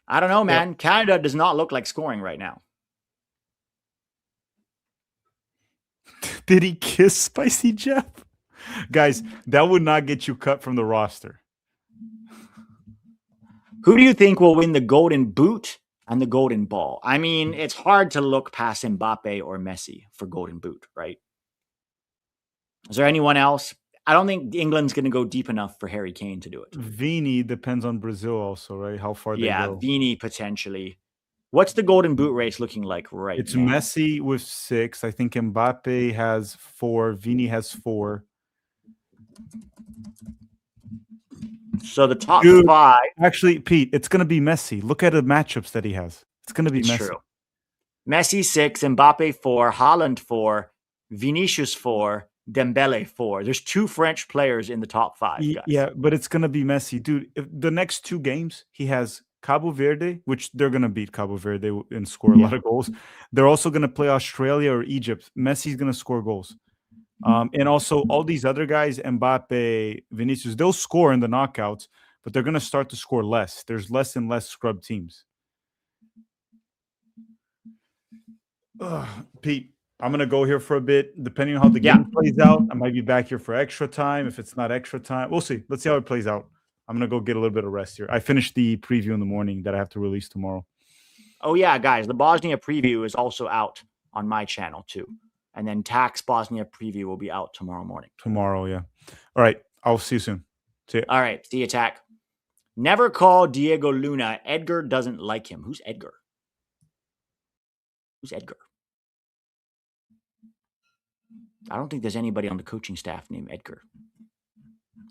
I don't know, man. Yep. Canada does not look like scoring right now. Did he kiss Spicy Jeff? Guys, that would not get you cut from the roster. Who do you think will win the Golden Boot and the Golden Ball? I mean, it's hard to look past Mbappe or Messi for Golden Boot, right? Is there anyone else? I don't think England's going to go deep enough for Harry Kane to do it. Vini depends on Brazil also, right? How far they go. Yeah, Vini potentially. What's the Golden Boot race looking like right now? It's Messi with 6. I think Mbappe has 4. Vini has 4. So the top 5. Actually, Pete, it's going to be Messi. Look at the matchups that he has. It's going to be Messi. True. Messi 6, Mbappe 4, Haaland 4, Vinicius 4, Dembele 4. There's 2 French players in the top 5. Guys. Yeah, but it's going to be Messi. Dude, the next 2 games, he has Cabo Verde, which they're going to beat Cabo Verde and score a lot of goals. They're also going to play Australia or Egypt. Messi's going to score goals. And also all these other guys, Mbappe, Vinicius, they'll score in the knockouts, but they're going to start to score less. There's less and less scrub teams. Pete, I'm going to go here for a bit. Depending on how the game plays out, I might be back here for extra time. If it's not extra time, we'll see. Let's see how it plays out. I'm going to go get a little bit of rest here. I finished the preview in the morning that I have to release tomorrow. Oh, yeah, guys. The Bosnia preview is also out on my channel, too. And then Tax Bosnia preview will be out tomorrow morning. Tomorrow, yeah. All right. I'll see you soon. See you. All right. See you, Tack. Never call Diego Luna. Edgar doesn't like him. Who's Edgar? Who's Edgar? I don't think there's anybody on the coaching staff named Edgar.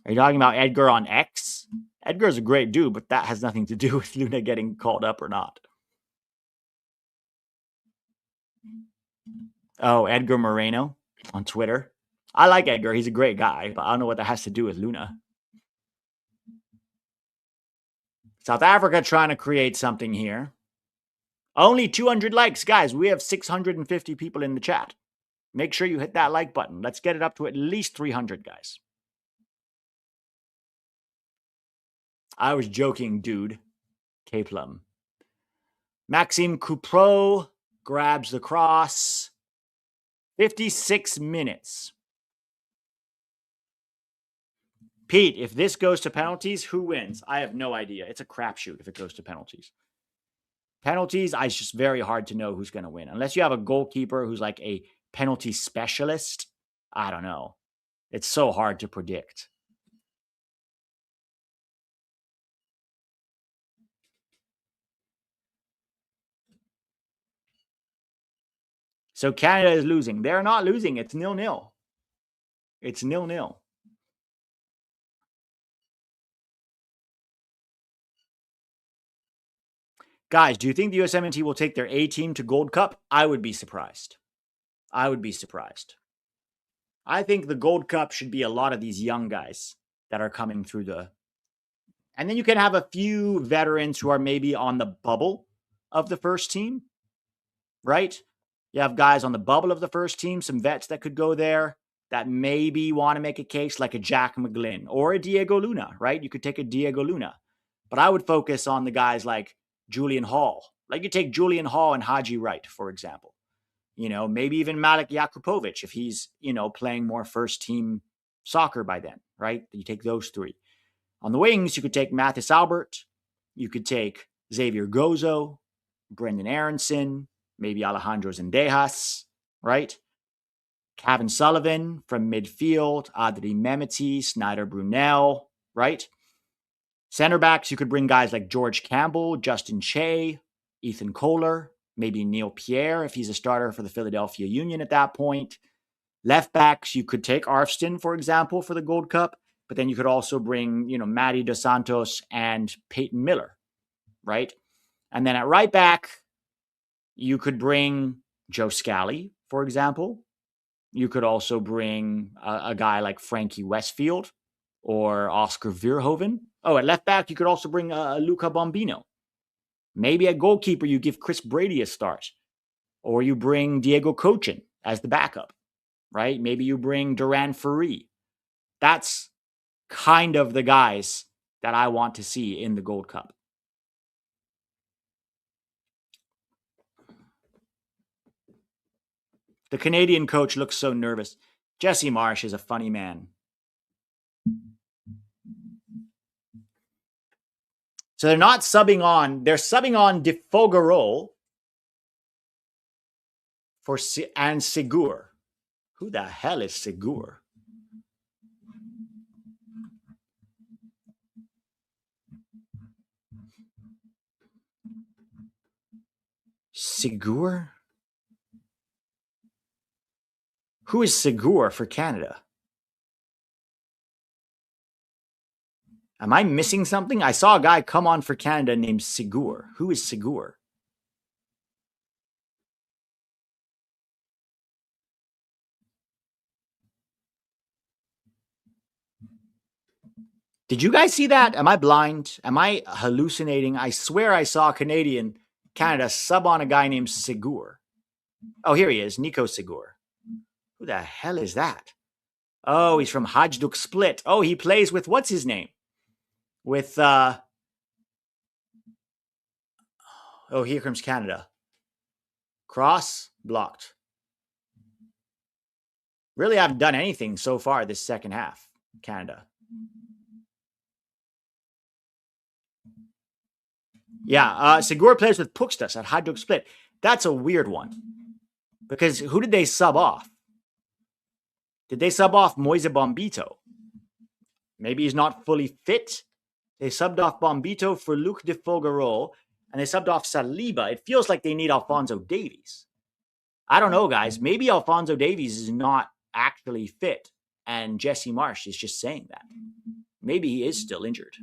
Are you talking about Edgar on X? Edgar's a great dude, but that has nothing to do with Luna getting called up or not. Oh, Edgar Moreno on Twitter. I like Edgar. He's a great guy, but I don't know what that has to do with Luna. South Africa trying to create something here. Only 200 likes. Guys, we have 650 people in the chat. Make sure you hit that like button. Let's get it up to at least 300, guys. I was joking, dude. K-Plum. Maxime Coupro grabs the cross. 56 minutes. Pete, if this goes to penalties, who wins? I have no idea. It's a crapshoot if it goes to penalties. Penalties, it's just very hard to know who's going to win. Unless you have a goalkeeper who's like a penalty specialist, I don't know. It's so hard to predict. So Canada is losing. They're not losing. It's 0-0. It's 0-0. Guys, do you think the USMNT will take their A team to Gold Cup? I would be surprised. I would be surprised. I think the Gold Cup should be a lot of these young guys that are coming through the... And then you can have a few veterans who are maybe on the bubble of the first team, right? You have guys on the bubble of the first team, some vets that could go there that maybe want to make a case like a Jack McGlynn or a Diego Luna, right? You could take a Diego Luna. But I would focus on the guys like Julian Hall. Like you take Julian Hall and Haji Wright, for example. You know, maybe even Malik Jakupovic if he's, playing more first team soccer by then, right? You take those three. On the wings, you could take Mathis Albert. You could take Xavier Gozo, Brendan Aronson, maybe Alejandro Zendejas, right? Kevin Sullivan from midfield, Adri Memeti, Snyder Brunel, right? Center backs, you could bring guys like George Campbell, Justin Che, Ethan Kohler, maybe Neil Pierre if he's a starter for the Philadelphia Union at that point. Left backs, you could take Arfston, for example, for the Gold Cup, but then you could also bring, Matty Dos Santos and Peyton Miller, right? And then at right back, you could bring Joe Scally, for example. You could also bring a guy like Frankie Westfield or Oscar Verhoeven. Oh, at left back, you could also bring Luca Bombino. Maybe at goalkeeper, you give Chris Brady a start. Or you bring Diego Cochin as the backup, right? Maybe you bring Duran Ferri. That's kind of the guys that I want to see in the Gold Cup. The Canadian coach looks so nervous. Jesse Marsch is a funny man. So they're not subbing on. They're subbing on De Fogarol and Segur. Who the hell is Segur? Segur? Who is Segur for Canada? Am I missing something? I saw a guy come on for Canada named Segur. Who is Segur? Did you guys see that? Am I blind? Am I hallucinating? I swear I saw a Canadian Canada sub on a guy named Segur. Oh, here he is, Nico Segur. Who the hell is that? Oh, he's from Hajduk Split. Oh, he plays with, what's his name? With, oh, here comes Canada. Cross, blocked. Really haven't done anything so far this second half, Canada. Yeah, Segur plays with Pukstas at Hajduk Split. That's a weird one. Because who did they sub off? Did they sub off Moise Bombito? Maybe he's not fully fit. They subbed off Bombito for Luc de Fogarol, and they subbed off Saliba. It feels like they need Alphonso Davies. I don't know, guys. Maybe Alphonso Davies is not actually fit, and Jesse Marsch is just saying that. Maybe he is still injured.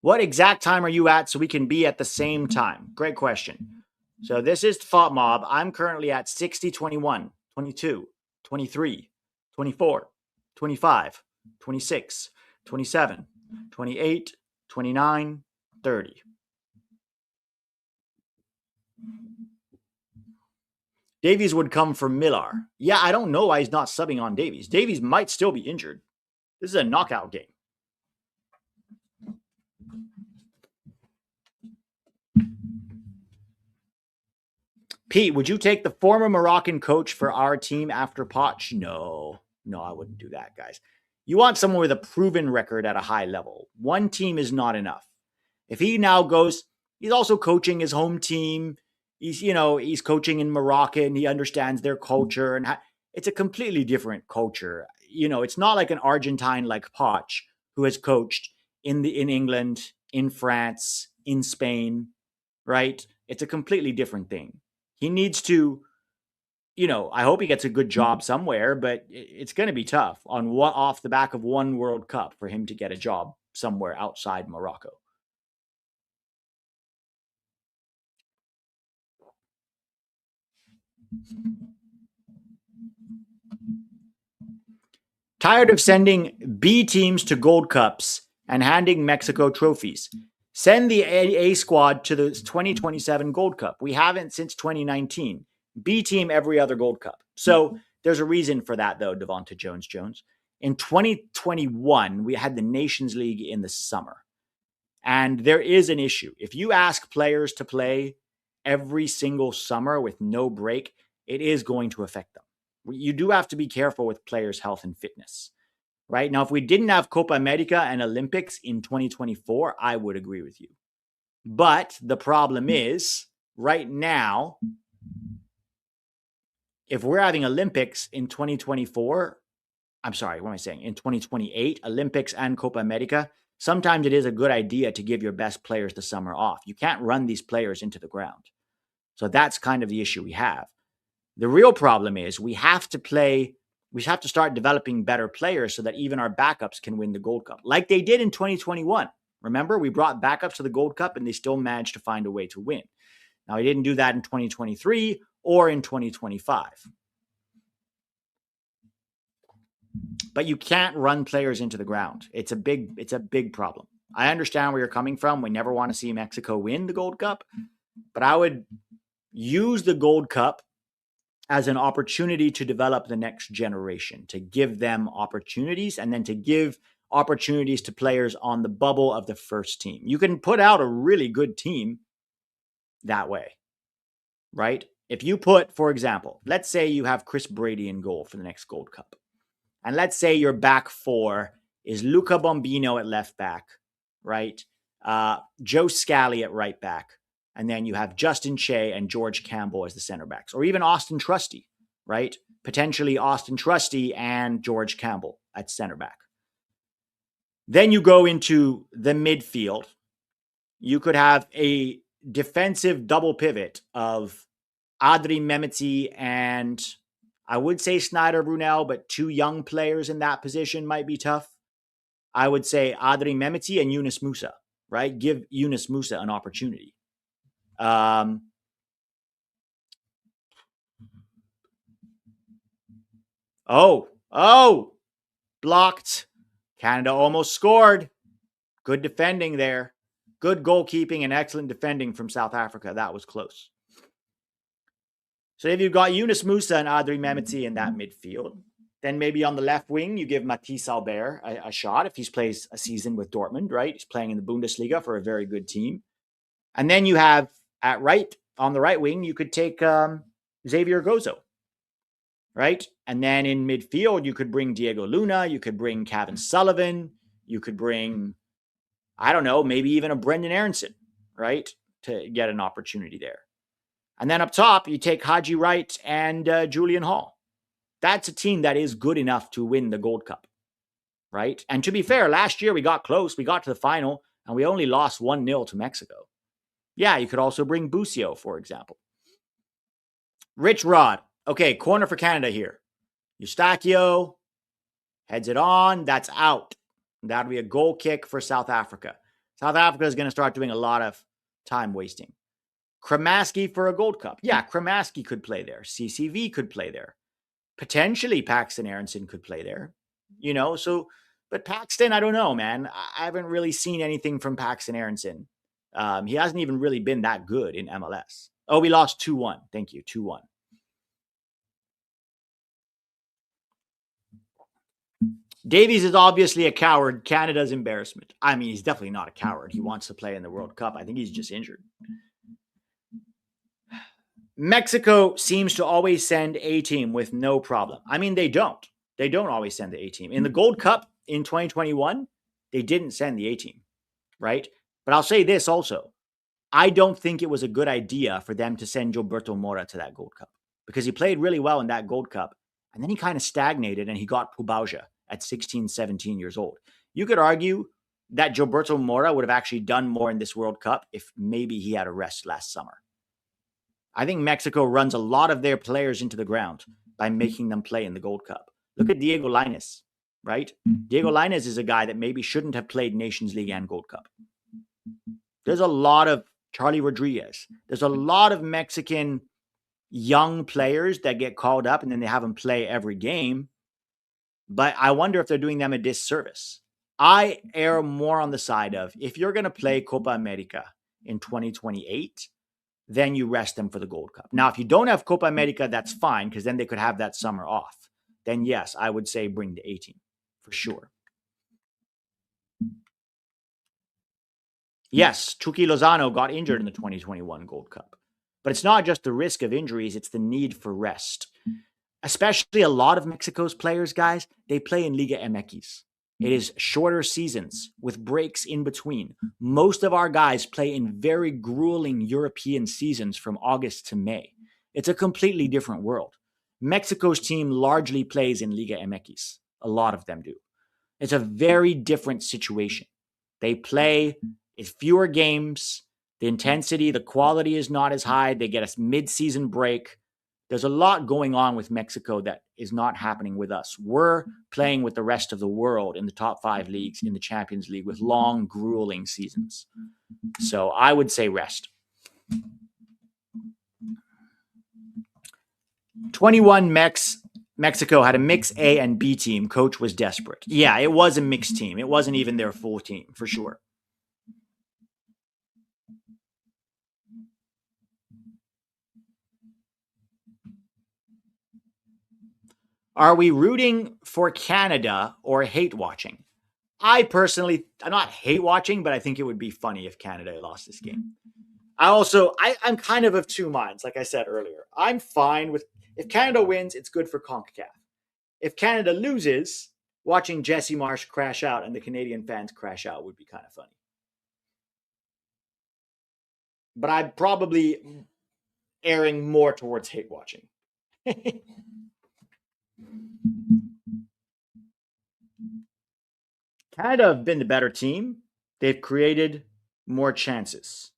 What exact time are you at so we can be at the same time? Great question. So this is Thought Mob. I'm currently at 60, 21, 22, 23, 24, 25, 26, 27, 28, 29, 30. Davies would come for Millar. Yeah, I don't know why he's not subbing on Davies. Davies might still be injured. This is a knockout game. Pete, would you take the former Moroccan coach for our team after Poch? No, I wouldn't do that, guys. You want someone with a proven record at a high level. One team is not enough. If he now goes, he's also coaching his home team. He's coaching in Moroccan. He understands their culture, and it's a completely different culture. It's not like an Argentine like Poch who has coached in England, in France, in Spain, right? It's a completely different thing. He needs to, I hope he gets a good job somewhere, but it's going to be tough off the back of one World Cup for him to get a job somewhere outside Morocco. Tired of sending B teams to Gold Cups and handing Mexico trophies. Send the A squad to the 2027 Gold Cup. We haven't since 2019. B team every other Gold Cup. So there's a reason for that, though, Devonta Jones. In 2021, we had the Nations League in the summer. And there is an issue. If you ask players to play every single summer with no break, it is going to affect them. You do have to be careful with players' health and fitness. Right? Now, if we didn't have Copa America and Olympics in 2024, I would agree with you. But the problem is, right now, if we're having Olympics in 2024, I'm sorry, what am I saying? In 2028, Olympics and Copa America, sometimes it is a good idea to give your best players the summer off. You can't run these players into the ground. So that's kind of the issue we have. The real problem is we have to start developing better players so that even our backups can win the Gold Cup, like they did in 2021. Remember, we brought backups to the Gold Cup and they still managed to find a way to win. Now, he didn't do that in 2023 or in 2025. But you can't run players into the ground. It's a big problem. I understand where you're coming from. We never want to see Mexico win the Gold Cup, but I would use the Gold Cup as an opportunity to develop the next generation, to give them opportunities, and then to give opportunities to players on the bubble of the first team. You can put out a really good team that way, right? If you put, for example, let's say you have Chris Brady in goal for the next Gold Cup. And let's say your back four is Luca Bombino at left back, right? Joe Scally at right back. And then you have Justin Shea and George Campbell as the center backs, or even Austin Trusty, right? Potentially Austin Trusty and George Campbell at center back. Then you go into the midfield. You could have a defensive double pivot of Adri Mehmeti and I would say Snyder Brunel, but two young players in that position might be tough. I would say Adri Mehmeti and Yunus Musa, right? Give Yunus Musa an opportunity. Blocked. Canada almost scored. Good defending there. Good goalkeeping and excellent defending from South Africa. That was close. So if you've got Yunus Musa and Adri Mehmeti in that midfield, then maybe on the left wing, you give Matisse Albert a shot if he plays a season with Dortmund, right? He's playing in the Bundesliga for a very good team. And then you have on the right wing, you could take Xavier Gozo, right? And then in midfield, you could bring Diego Luna, you could bring Kevin Sullivan, you could bring, I don't know, maybe even a Brendan Aronson, right? To get an opportunity there. And then up top, you take Haji Wright and Julian Hall. That's a team that is good enough to win the Gold Cup, right? And to be fair, last year we got close. We got to the final, and we only lost 1-0 to Mexico. Yeah, you could also bring Busio, for example. Rich Rod. Okay, corner for Canada here. Eustachio heads it on. That's out. That'll be a goal kick for South Africa. South Africa is going to start doing a lot of time wasting. Kramaski for a Gold Cup. Yeah, Kramaski could play there. CCV could play there. Potentially Paxton Aronson could play there. But Paxton, I don't know, man. I haven't really seen anything from Paxton Aronson. He hasn't even really been that good in MLS. Oh, we lost 2-1. Thank you, 2-1. Davies is obviously a coward. Canada's embarrassment. I mean, he's definitely not a coward. He wants to play in the World Cup. I think he's just injured. Mexico seems to always send A-team with no problem. I mean, they don't. They don't always send the A-team. In the Gold Cup in 2021, they didn't send the A-team, right? But I'll say this also. I don't think it was a good idea for them to send Gilberto Mora to that Gold Cup because he played really well in that Gold Cup, and then he kind of stagnated and he got pubalgia at 16, 17 years old. You could argue that Gilberto Mora would have actually done more in this World Cup if maybe he had a rest last summer. I think Mexico runs a lot of their players into the ground by making them play in the Gold Cup. Look at Diego Lainez, right? Diego Lainez is a guy that maybe shouldn't have played Nations League and Gold Cup. There's a lot of Charlie Rodriguez. There's a lot of Mexican young players that get called up and then they have them play every game. But I wonder if they're doing them a disservice. I err more on the side of if you're going to play Copa America in 2028, then you rest them for the Gold Cup. Now, if you don't have Copa America, that's fine because then they could have that summer off. Then yes, I would say bring the A-team for sure. Yes, Chucky Lozano got injured in the 2021 Gold Cup. But it's not just the risk of injuries, it's the need for rest. Especially a lot of Mexico's players, guys, they play in Liga MX. It is shorter seasons with breaks in between. Most of our guys play in very grueling European seasons from August to May. It's a completely different world. Mexico's team largely plays in Liga MX. A lot of them do. It's a very different situation. They play fewer games. The intensity, the quality is not as high. They get a mid-season break. There's a lot going on with Mexico that is not happening with us. We're playing with the rest of the world in the top 5 leagues in the Champions League with long, grueling seasons. So I would say rest. 21 Mexico had a mix A and B team. Coach was desperate. Yeah, it was a mixed team. It wasn't even their full team, for sure. Are we rooting for Canada or hate watching? I personally, I'm not hate watching, but I think it would be funny if Canada lost this game. I'm kind of two minds, like I said earlier. I'm fine with, if Canada wins, it's good for CONCACAF. If Canada loses, watching Jesse Marsch crash out and the Canadian fans crash out would be kind of funny. But I'm probably erring more towards hate watching. Canada have been the better team. They've created more chances.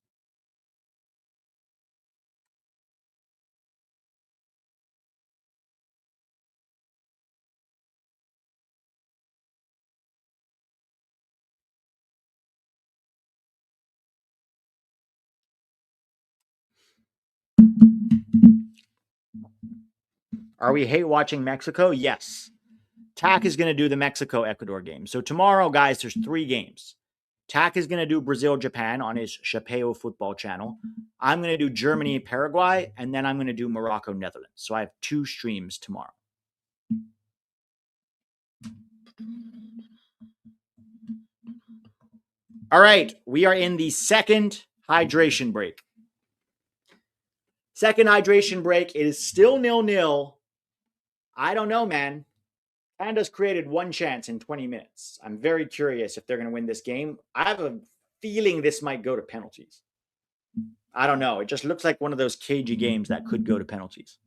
Are we hate watching Mexico? Yes. TAC is going to do the Mexico-Ecuador game. So tomorrow, guys, there's 3 games. TAC is going to do Brazil-Japan on his Chapeo football channel. I'm going to do Germany-Paraguay, and then I'm going to do Morocco-Netherlands. So I have 2 streams tomorrow. All right, we are in the second hydration break. Second hydration break. It is still 0-0. I don't know, man. Canada's created 1 chance in 20 minutes. I'm very curious if they're going to win this game. I have a feeling this might go to penalties. I don't know. It just looks like one of those cagey games that could go to penalties.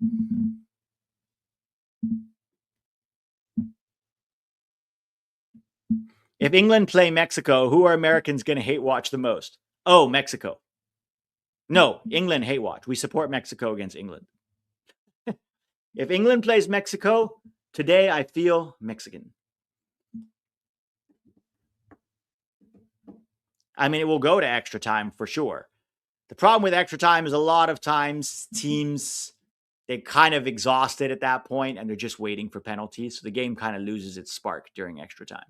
If England play Mexico, who are Americans going to hate watch the most? Oh, Mexico. No, England hate watch. We support Mexico against England. If England plays Mexico, today I feel Mexican. I mean, it will go to extra time for sure. The problem with extra time is a lot of times teams, they kind of exhausted at that point and they're just waiting for penalties. So the game kind of loses its spark during extra time.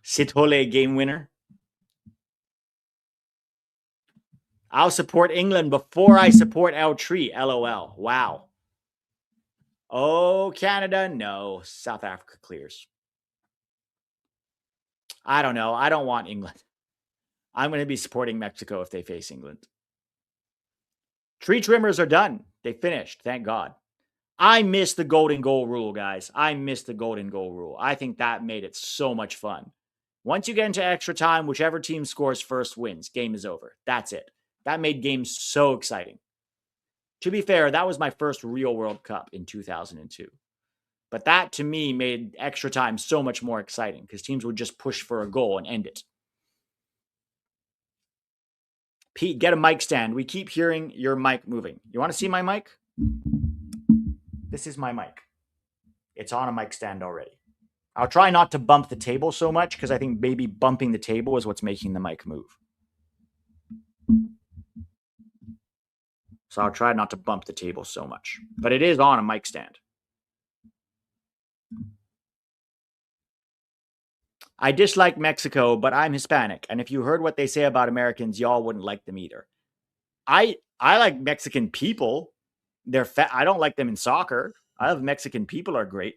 Cyle game winner. I'll support England before I support El Tree. LOL. Wow. Oh, Canada. No. South Africa clears. I don't know. I don't want England. I'm going to be supporting Mexico if they face England. Tree trimmers are done. They finished. Thank God. I miss the golden goal rule, guys. I miss the golden goal rule. I think that made it so much fun. Once you get into extra time, whichever team scores first wins. Game is over. That's it. That made games so exciting. To be fair, that was my first real World Cup in 2002. But that, to me, made extra time so much more exciting because teams would just push for a goal and end it. Pete, get a mic stand. We keep hearing your mic moving. You want to see my mic? This is my mic. It's on a mic stand already. I'll try not to bump the table so much because I think maybe bumping the table is what's making the mic move. So I'll try not to bump the table so much. But it is on a mic stand. I dislike Mexico, but I'm Hispanic. And if you heard what they say about Americans, y'all wouldn't like them either. I like Mexican people. They're I don't like them in soccer. I love Mexican people are great.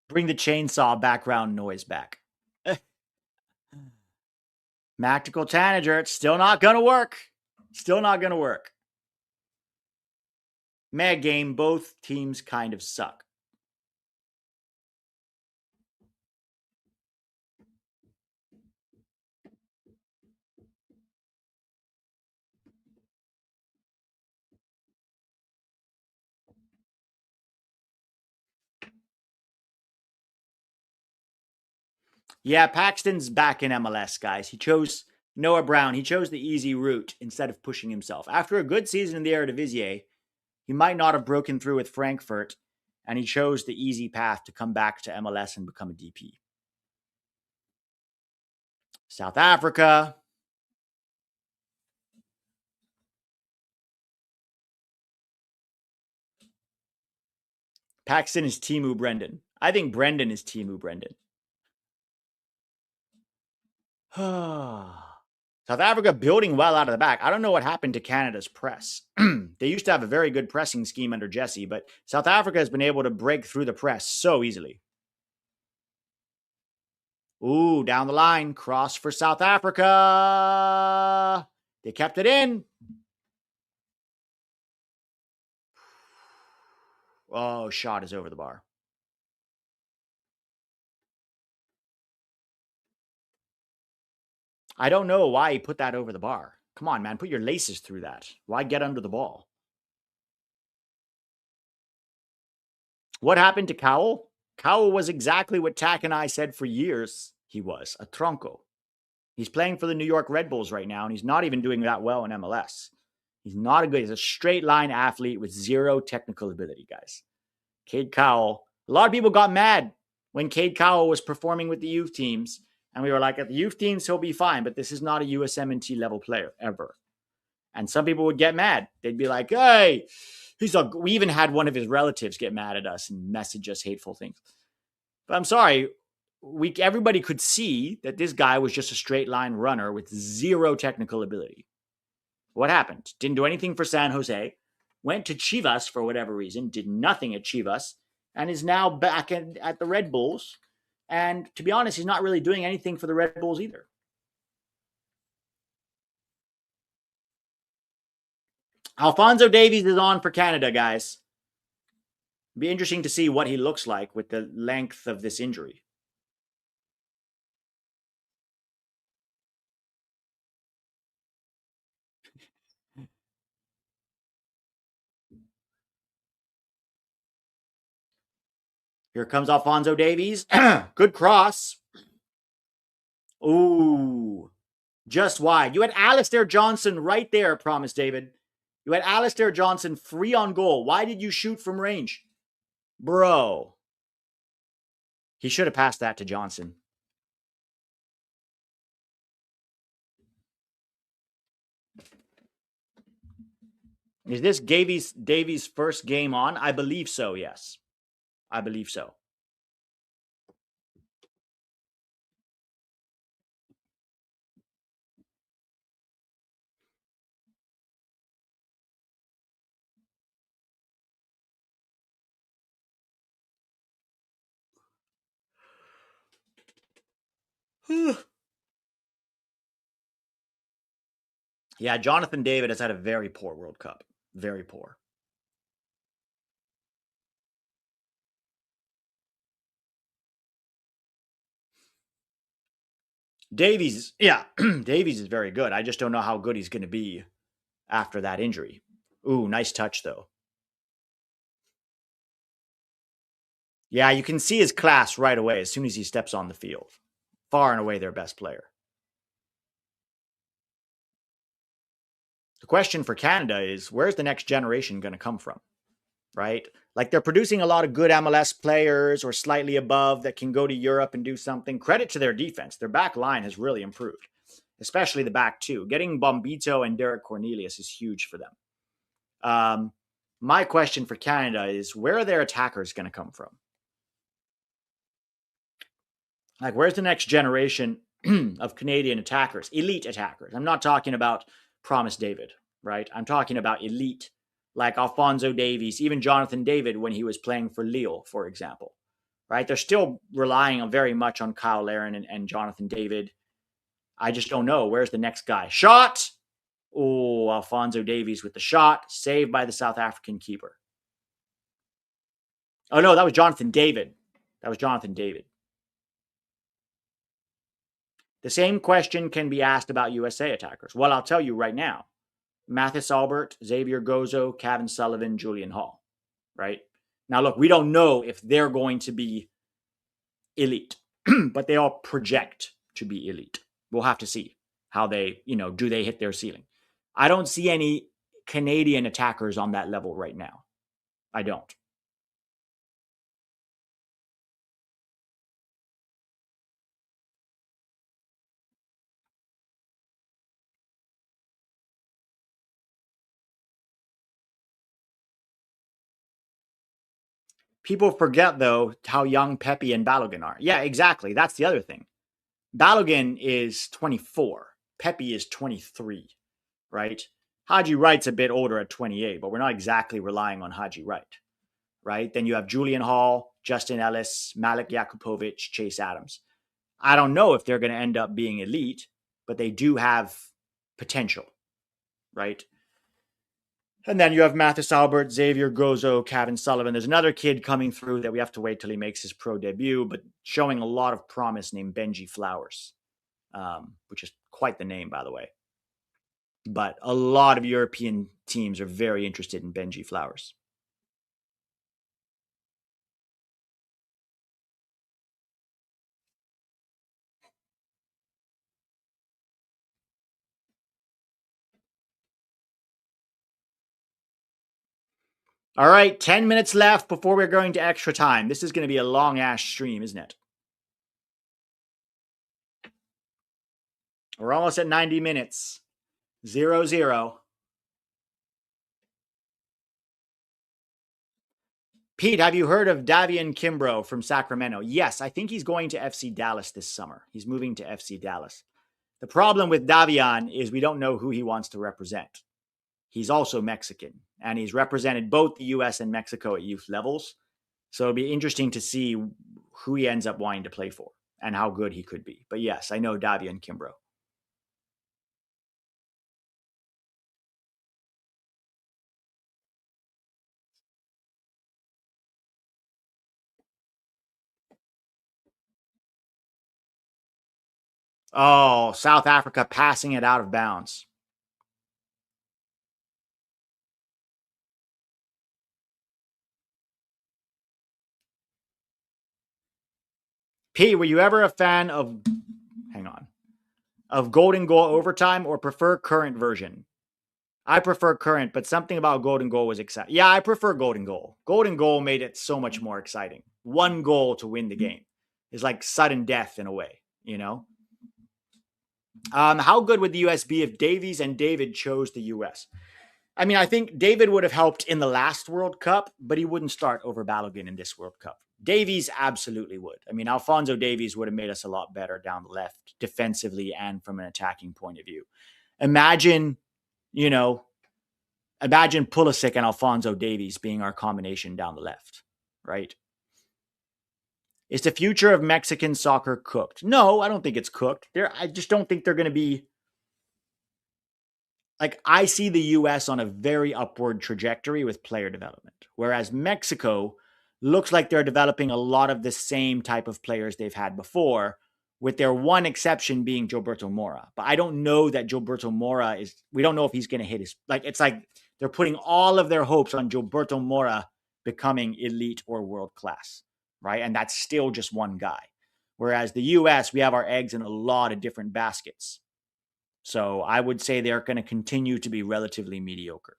Bring the chainsaw background noise back. Tactical Tanager, it's still not going to work. Still not going to work. Mad game, both teams kind of suck. Yeah, Paxton's back in MLS, guys. He chose Noah Brown. He chose the easy route instead of pushing himself. After a good season in the Eredivisie, he might not have broken through with Frankfurt, and he chose the easy path to come back to MLS and become a DP. South Africa. Paxton is Timu Brendan. I think Brendan is Timu Brendan. South Africa building well out of the back. I don't know what happened to Canada's press. They used to have a very good pressing scheme under Jesse, but South Africa has been able to break through the press so easily. Ooh, down the line. Cross for South Africa. They kept it in. Oh, shot is over the bar. I don't know why he put that over the bar. Come on, man. Put your laces through that. Why get under the ball? What happened to Cyle? Cyle was exactly what Tack and I said for years he was, a tronco. He's playing for the New York Red Bulls right now, and he's not even doing that well in MLS. He's not a good, he's a straight line athlete with zero technical ability, guys. Cade Cyle, a lot of people got mad when Cade Cyle was performing with the youth teams, and we were like, at the youth teams, he'll be fine, but this is not a USMNT level player, ever. And some people would get mad. They'd be like, hey, we even had one of his relatives get mad at us and message us hateful things. But I'm sorry, everybody could see that this guy was just a straight line runner with zero technical ability. What happened? Didn't do anything for San Jose, went to Chivas for whatever reason, did nothing at Chivas, and is now back at the Red Bulls. And to be honest, he's not really doing anything for the Red Bulls either. Alphonso Davies is on for Canada, guys. It'd be interesting to see what he looks like with the length of this injury. Here comes Alphonso Davies. Good cross. Ooh, just wide. You had Alistair Johnson right there, Promise David. You had Alistair Johnson free on goal. Why did you shoot from range? Bro. He should have passed that to Johnson. Is this Davies' first game on? I believe so, yes. I believe so. Yeah, Jonathan David has had a very poor World Cup. Very poor. Davies, yeah, Davies is very good. I just don't know how good he's going to be after that injury. Ooh, nice touch, though. Yeah, you can see his class right away as soon as he steps on the field. Far and away their best player. The question for Canada is, where's the next generation going to come from? Right? Like they're producing a lot of good MLS players or slightly above that can go to Europe and do something. Credit to their defense. Their back line has really improved, especially the back two. Getting Bombito and Derek Cornelius is huge for them. My question for Canada is, where are their attackers going to come from? Like, where's the next generation of Canadian attackers, elite attackers? I'm not talking about Promise David, right? I'm talking about elite, like Alphonso Davies, even Jonathan David when he was playing for Lille, for example, right? They're still relying on very much on Cyle Larin and Jonathan David. I just don't know. Where's the next guy? Shot! Oh, Alphonso Davies with the shot, saved by the South African keeper. Oh, no, that was Jonathan David. That was Jonathan David. The same question can be asked about USA attackers. Well, I'll tell you right now. Mathis Albert, Xavier Gozo, Kevin Sullivan, Julian Hall, right? Now, look, we don't know if they're going to be elite, but they all project to be elite. We'll have to see how they, do they hit their ceiling. I don't see any Canadian attackers on that level right now. I don't. People forget, though, how young Pepe and Balogun are. Yeah, exactly. That's the other thing. Balogun is 24. Pepe is 23, right? Haji Wright's a bit older at 28, but we're not exactly relying on Haji Wright, right? Then you have Julian Hall, Justin Ellis, Malik Yakupovic, Chase Adams. I don't know if they're going to end up being elite, but they do have potential, right? And then you have Mathis Albert, Xavier Gozo, Kevin Sullivan. There's another kid coming through that we have to wait till he makes his pro debut, but showing a lot of promise named Benji Flowers, which is quite the name, by the way. But a lot of European teams are very interested in Benji Flowers. All right, 10 minutes left before we're going to extra time. This is going to be a long-ass stream, isn't it? We're almost at 90 minutes. 0-0. Pete, have you heard of Davian Kimbrough from Sacramento? Yes, I think he's going to FC Dallas this summer. He's moving to FC Dallas. The problem with Davian is we don't know who he wants to represent. He's also Mexican, and he's represented both the U.S. and Mexico at youth levels. So it'll be interesting to see who he ends up wanting to play for and how good he could be. But yes, I know Davian Kimbrough. Oh, South Africa passing it out of bounds. Pete, were you ever a fan of, hang on, of golden goal overtime or prefer current version? I prefer current, but something about golden goal was exciting. Yeah, I prefer golden goal. Golden goal made it so much more exciting. One goal to win the game is like sudden death in a way, you know? How good would the US be if Davies and David chose the US? I mean, I think David would have helped in the last World Cup, but he wouldn't start over Balogun in this World Cup. Davies absolutely would. I mean, Alphonso Davies would have made us a lot better down the left, defensively and from an attacking point of view. Imagine, you know, imagine Pulisic and Alphonso Davies being our combination down the left, right? Is the future of Mexican soccer cooked? No, I don't think it's cooked. I just don't think they're going to be like, I see the US on a very upward trajectory with player development, whereas Mexico looks like they're developing a lot of the same type of players they've had before, with their one exception being Gilberto Mora. But I don't know that Gilberto Mora we don't know if he's going to hit his, like, it's like they're putting all of their hopes on Gilberto Mora becoming elite or world class, right? And that's still just one guy. Whereas the US, we have our eggs in a lot of different baskets. So I would say they're going to continue to be relatively mediocre.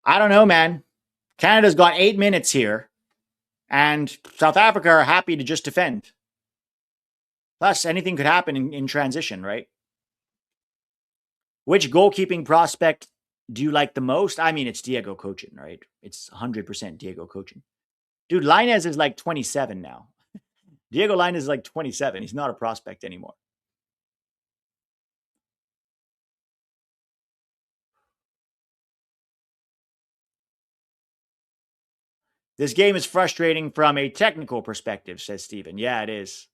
I don't know, man. Canada's got 8 minutes here, and South Africa are happy to just defend. Plus, anything could happen in transition, right? Which goalkeeping prospect do you like the most? I mean, it's Diego Cochin, right? It's 100% Diego Cochin. Dude, Lainez is like 27 now. Diego Lainez is like 27. He's not a prospect anymore. This game is frustrating from a technical perspective, says Steven. Yeah, it is.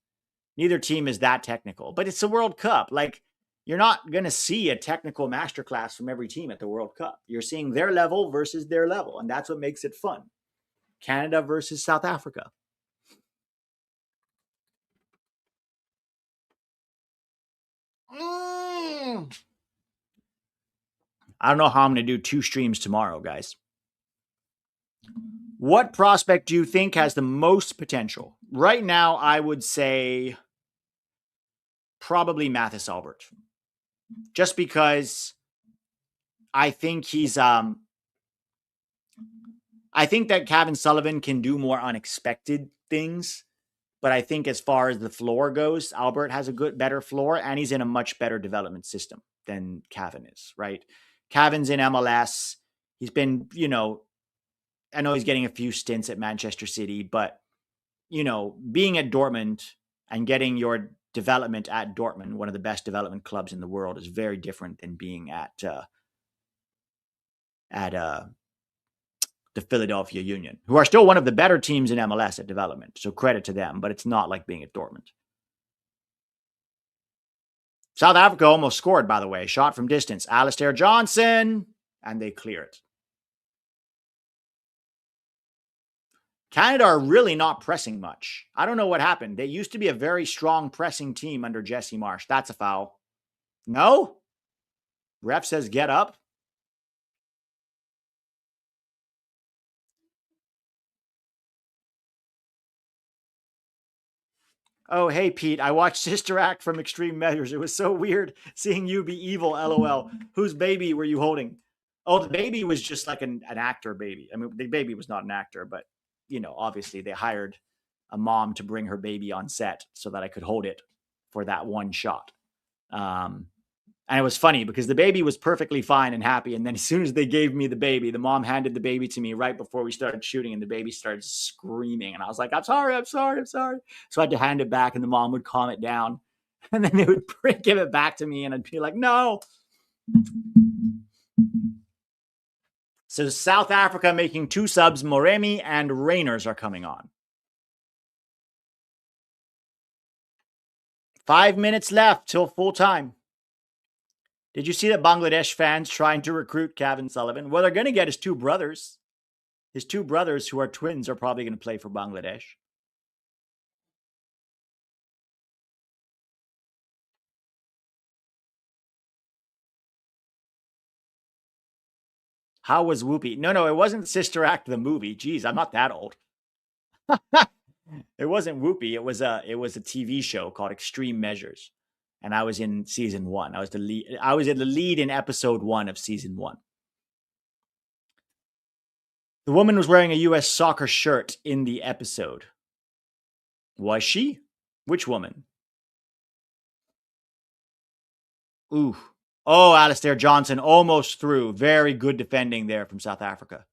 Neither team is that technical, but it's a World Cup. Like, you're not going to see a technical masterclass from every team at the World Cup. You're seeing their level versus their level, and that's what makes it fun. Canada versus South Africa. I don't know how I'm going to do 2 streams tomorrow, guys. What prospect do you think has the most potential? Right now, I would say probably Mathis Albert. Just because I think I think that Kevin Sullivan can do more unexpected things, but I think as far as the floor goes, Albert has a better floor, and he's in a much better development system than Kevin is, right? Kevin's in MLS. He's been, I know he's getting a few stints at Manchester City, but, being at Dortmund and getting your development at Dortmund, one of the best development clubs in the world, is very different than being at the Philadelphia Union, who are still one of the better teams in MLS at development. So credit to them, but it's not like being at Dortmund. South Africa almost scored, by the way. Shot from distance. Alistair Johnson, and they clear it. Canada are really not pressing much. I don't know what happened. They used to be a very strong pressing team under Jesse Marsch. That's a foul. No? Ref says get up. Oh, hey, Pete, I watched Sister Act from Extreme Measures. It was so weird seeing you be evil, LOL. Whose baby were you holding? Oh, the baby was just like an actor baby. I mean, the baby was not an actor, but, obviously they hired a mom to bring her baby on set so that I could hold it for that one shot. And it was funny because the baby was perfectly fine and happy. And then as soon as they gave me the baby, the mom handed the baby to me right before we started shooting, and the baby started screaming. And I was like, I'm sorry, I'm sorry, I'm sorry. So I had to hand it back, and the mom would calm it down. And then they would give it back to me, and I'd be like, no. So South Africa making 2 subs. Moremi and Rainers are coming on. 5 minutes left till full time. Did you see that Bangladesh fans trying to recruit Kevin Sullivan? Well, they're going to get his 2 brothers. His 2 brothers, who are twins, are probably going to play for Bangladesh. How was Whoopi? No, it wasn't Sister Act the movie. Jeez, I'm not that old. It wasn't Whoopi. It was a TV show called Extreme Measures, and I was in season 1. I was the lead. I was in the lead in episode 1 of season 1. The woman was wearing a U.S. soccer shirt in the episode. Was she? Which woman? Ooh. Oh, Alistair Johnson almost through. Very good defending there from South Africa.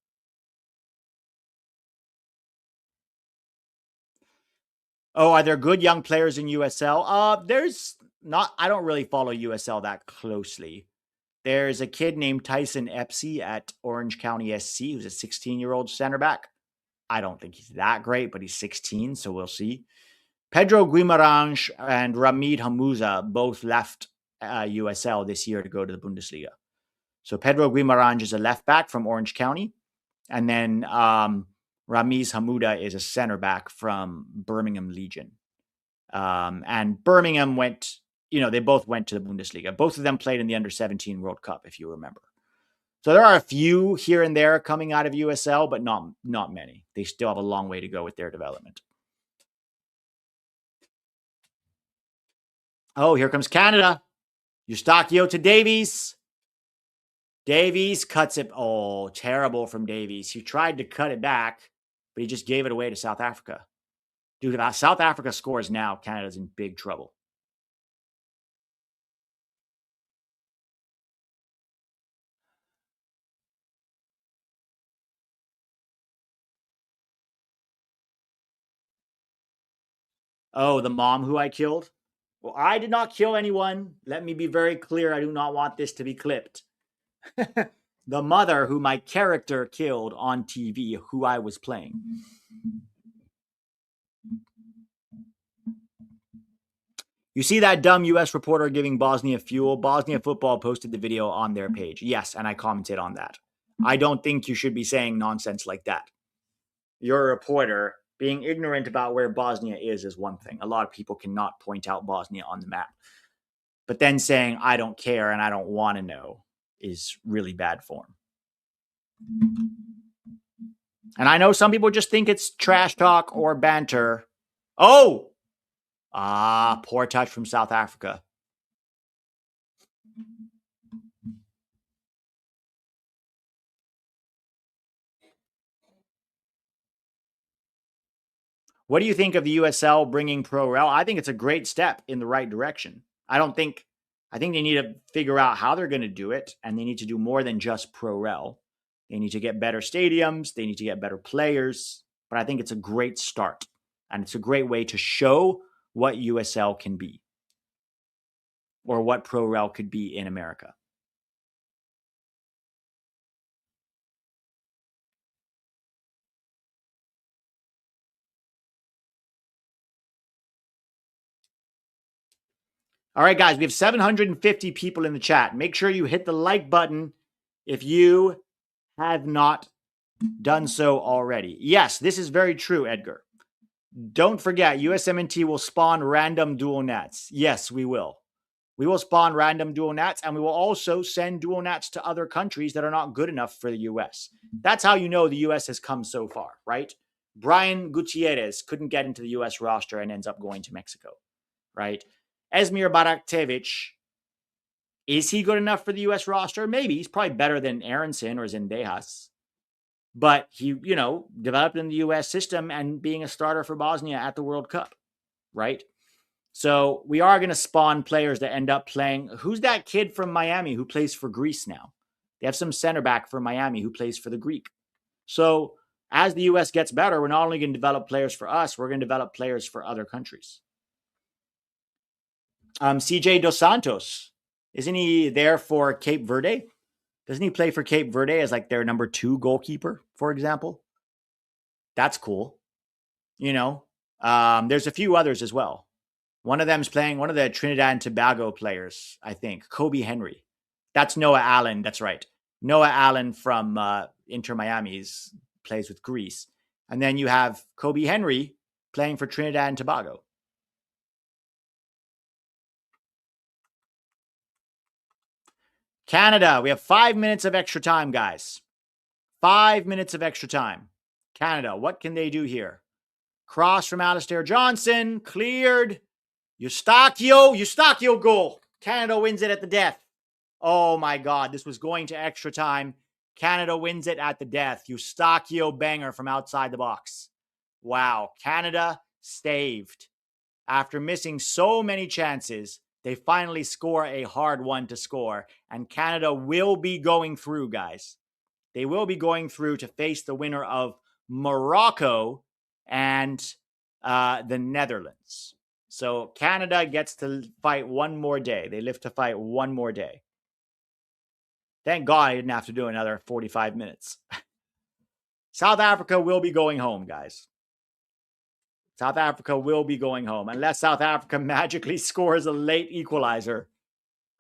Oh, are there good young players in USL? There's not. I don't really follow USL that closely. There's a kid named Tyson Epsy at Orange County SC who's a 16-year-old center back. I don't think he's that great, but he's 16, so we'll see. Pedro Guimarães and Ramid Hamouza both left USL this year to go to the Bundesliga. So Pedro Guimarães is a left back from Orange County, and then Ramiz Hamouda is a center back from Birmingham Legion. And Birmingham went, they both went to the Bundesliga. Both of them played in the Under-17 World Cup, if you remember. So there are a few here and there coming out of USL, but not many. They still have a long way to go with their development. Oh, here comes Canada. Eustachio to Davies. Davies cuts it. Oh, terrible from Davies. He tried to cut it back, but he just gave it away to South Africa. Dude, if South Africa scores now, Canada's in big trouble. Oh, the mom who I killed? Well, I did not kill anyone. Let me be very clear. I do not want this to be clipped. The mother who my character killed on TV, who I was playing. You see that dumb US reporter giving Bosnia fuel? Bosnia Football posted the video on their page. Yes, and I commented on that. I don't think you should be saying nonsense like that. You're a reporter. Being ignorant about where Bosnia is one thing. A lot of people cannot point out Bosnia on the map. But then saying, I don't care and I don't want to know is really bad form. And I know some people just think it's trash talk or banter. Oh! Poor touch from South Africa. What do you think of the USL bringing Pro Rel? I think it's a great step in the right direction. I think they need to figure out how they're going to do it, and they need to do more than just Pro Rel. They need to get better stadiums. They need to get better players. But I think it's a great start, and it's a great way to show what USL can be or what Pro Rel could be in America. All right, guys, we have 750 people in the chat. Make sure you hit the like button if you have not done so already. Yes, this is very true, Edgar. Don't forget, USMNT will spawn random dual nats. Yes, we will. We will spawn random dual nats, and we will also send dual nats to other countries that are not good enough for the US. That's how you know the US has come so far, right? Brian Gutierrez couldn't get into the US roster and ends up going to Mexico, right? Esmir Baraktevich, is he good enough for the US roster? Maybe. He's probably better than Aronson or Zendejas. But he, developed in the US system and being a starter for Bosnia at the World Cup, right? So we are going to spawn players that end up playing. Who's that kid from Miami who plays for Greece now? They have some center back from Miami who plays for the Greek. So as the US gets better, we're not only going to develop players for us, we're going to develop players for other countries. CJ Dos Santos, isn't he there for Cape Verde? Doesn't he play for Cape Verde as like their number 2 goalkeeper, for example? That's cool. There's a few others as well. One of them's playing one of the Trinidad and Tobago players, I think, Kobe Henry. That's Noah Allen. That's right. Noah Allen from Inter Miami's plays with Greece. And then you have Kobe Henry playing for Trinidad and Tobago. Canada, we have 5 minutes of extra time, guys. 5 minutes of extra time. Canada, what can they do here? Cross from Alistair Johnson, cleared. Eustachio goal. Canada wins it at the death. Oh my God, this was going to extra time. Canada wins it at the death. Eustachio banger from outside the box. Wow, Canada staved. After missing so many chances, they finally score a hard one to score. And Canada will be going through, guys. They will be going through to face the winner of Morocco and the Netherlands. So Canada gets to fight one more day. They live to fight one more day. Thank God I didn't have to do another 45 minutes. South Africa will be going home, guys. South Africa will be going home. Unless South Africa magically scores a late equalizer.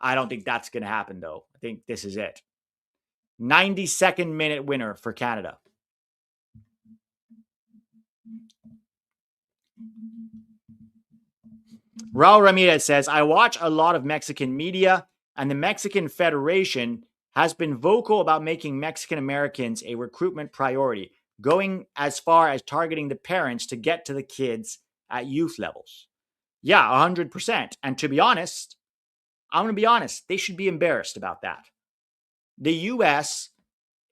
I don't think that's going to happen, though. I think this is it. 92nd minute winner for Canada. Raul Ramirez says, I watch a lot of Mexican media, and the Mexican Federation has been vocal about making Mexican Americans a recruitment priority, going as far as targeting the parents to get to the kids at youth levels. Yeah, 100%. And to be honest, I'm going to be honest, they should be embarrassed about that. The U.S.,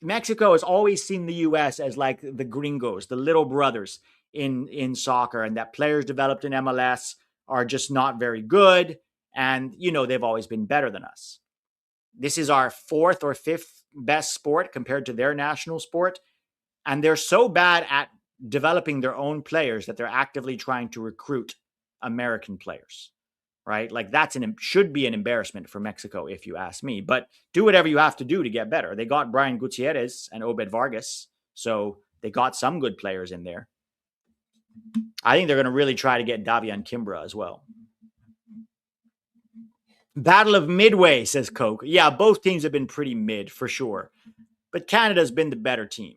Mexico has always seen the U.S. as like the gringos, the little brothers in soccer, and that players developed in MLS are just not very good. And, they've always been better than us. This is our 4th or 5th best sport compared to their national sport. And they're so bad at developing their own players that they're actively trying to recruit American players, right? Like should be an embarrassment for Mexico, if you ask me. But do whatever you have to do to get better. They got Brian Gutierrez and Obed Vargas, so they got some good players in there. I think they're going to really try to get Davies and Kimbra as well. Battle of Midway, says Coke. Yeah, both teams have been pretty mid, for sure. But Canada's been the better team.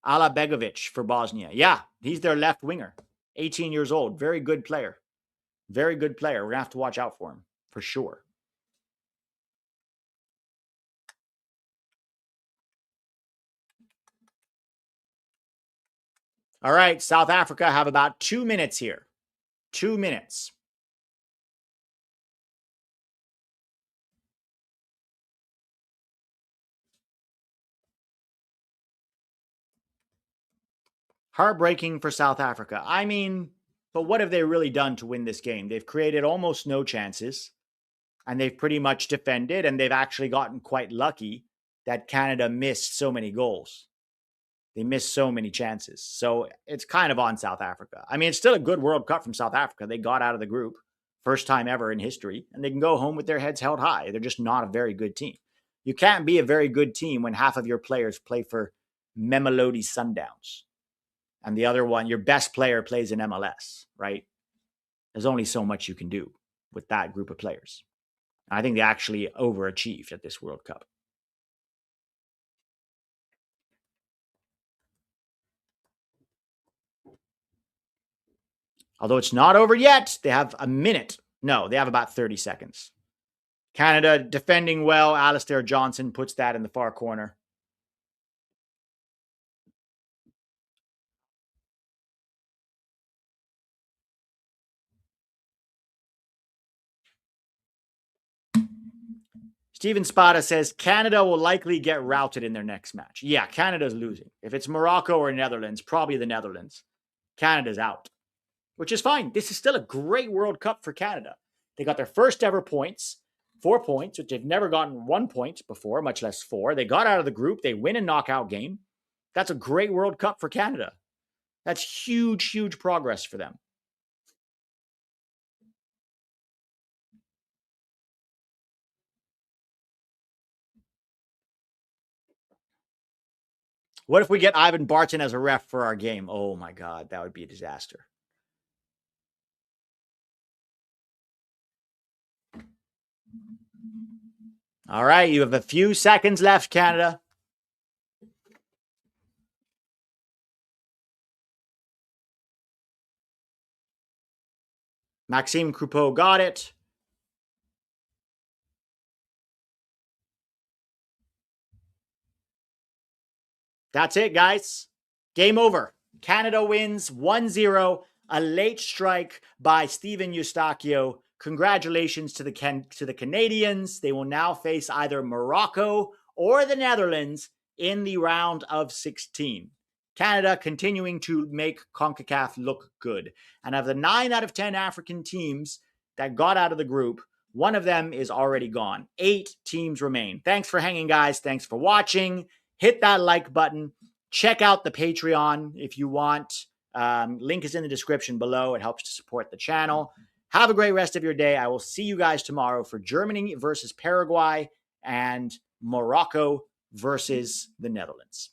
Ala Begovic for Bosnia. Yeah, he's their left winger. 18 years old. Very good player. Very good player. We're going to have to watch out for him, for sure. All right, South Africa have about 2 minutes here. 2 minutes. Heartbreaking for South Africa. I mean, but what have they really done to win this game? They've created almost no chances, and they've pretty much defended, and they've actually gotten quite lucky that Canada missed so many goals. They missed so many chances. So it's kind of on South Africa. I mean, it's still a good World Cup from South Africa. They got out of the group, first time ever in history, and they can go home with their heads held high. They're just not a very good team. You can't be a very good team when half of your players play for Mamelodi Sundowns. And the other one, your best player plays in MLS, right? There's only so much you can do with that group of players. I think they actually overachieved at this World Cup. Although it's not over yet, they have a minute. No, they have about 30 seconds. Canada defending well. Alistair Johnson puts that in the far corner. Steven Spada says Canada will likely get routed in their next match. Yeah, Canada's losing. If it's Morocco or Netherlands, probably the Netherlands. Canada's out, which is fine. This is still a great World Cup for Canada. They got their first ever points, 4 points, which they've never gotten 1 point before, much less 4. They got out of the group. They win a knockout game. That's a great World Cup for Canada. That's huge, huge progress for them. What if we get Ivan Barton as a ref for our game? Oh my God, that would be a disaster. All right, you have a few seconds left, Canada. Maxime Croupeau got it. That's it, guys. Game over. Canada wins 1-0. A late strike by Steven Eustachio. Congratulations to the Canadians. They will now face either Morocco or the Netherlands in the round of 16. Canada continuing to make CONCACAF look good. And of the 9 out of 10 African teams that got out of the group, one of them is already gone. 8 teams remain. Thanks for hanging, guys. Thanks for watching. Hit that like button. Check out the Patreon if you want. Link is in the description below. It helps to support the channel. Have a great rest of your day. I will see you guys tomorrow for Germany versus Paraguay and Morocco versus the Netherlands.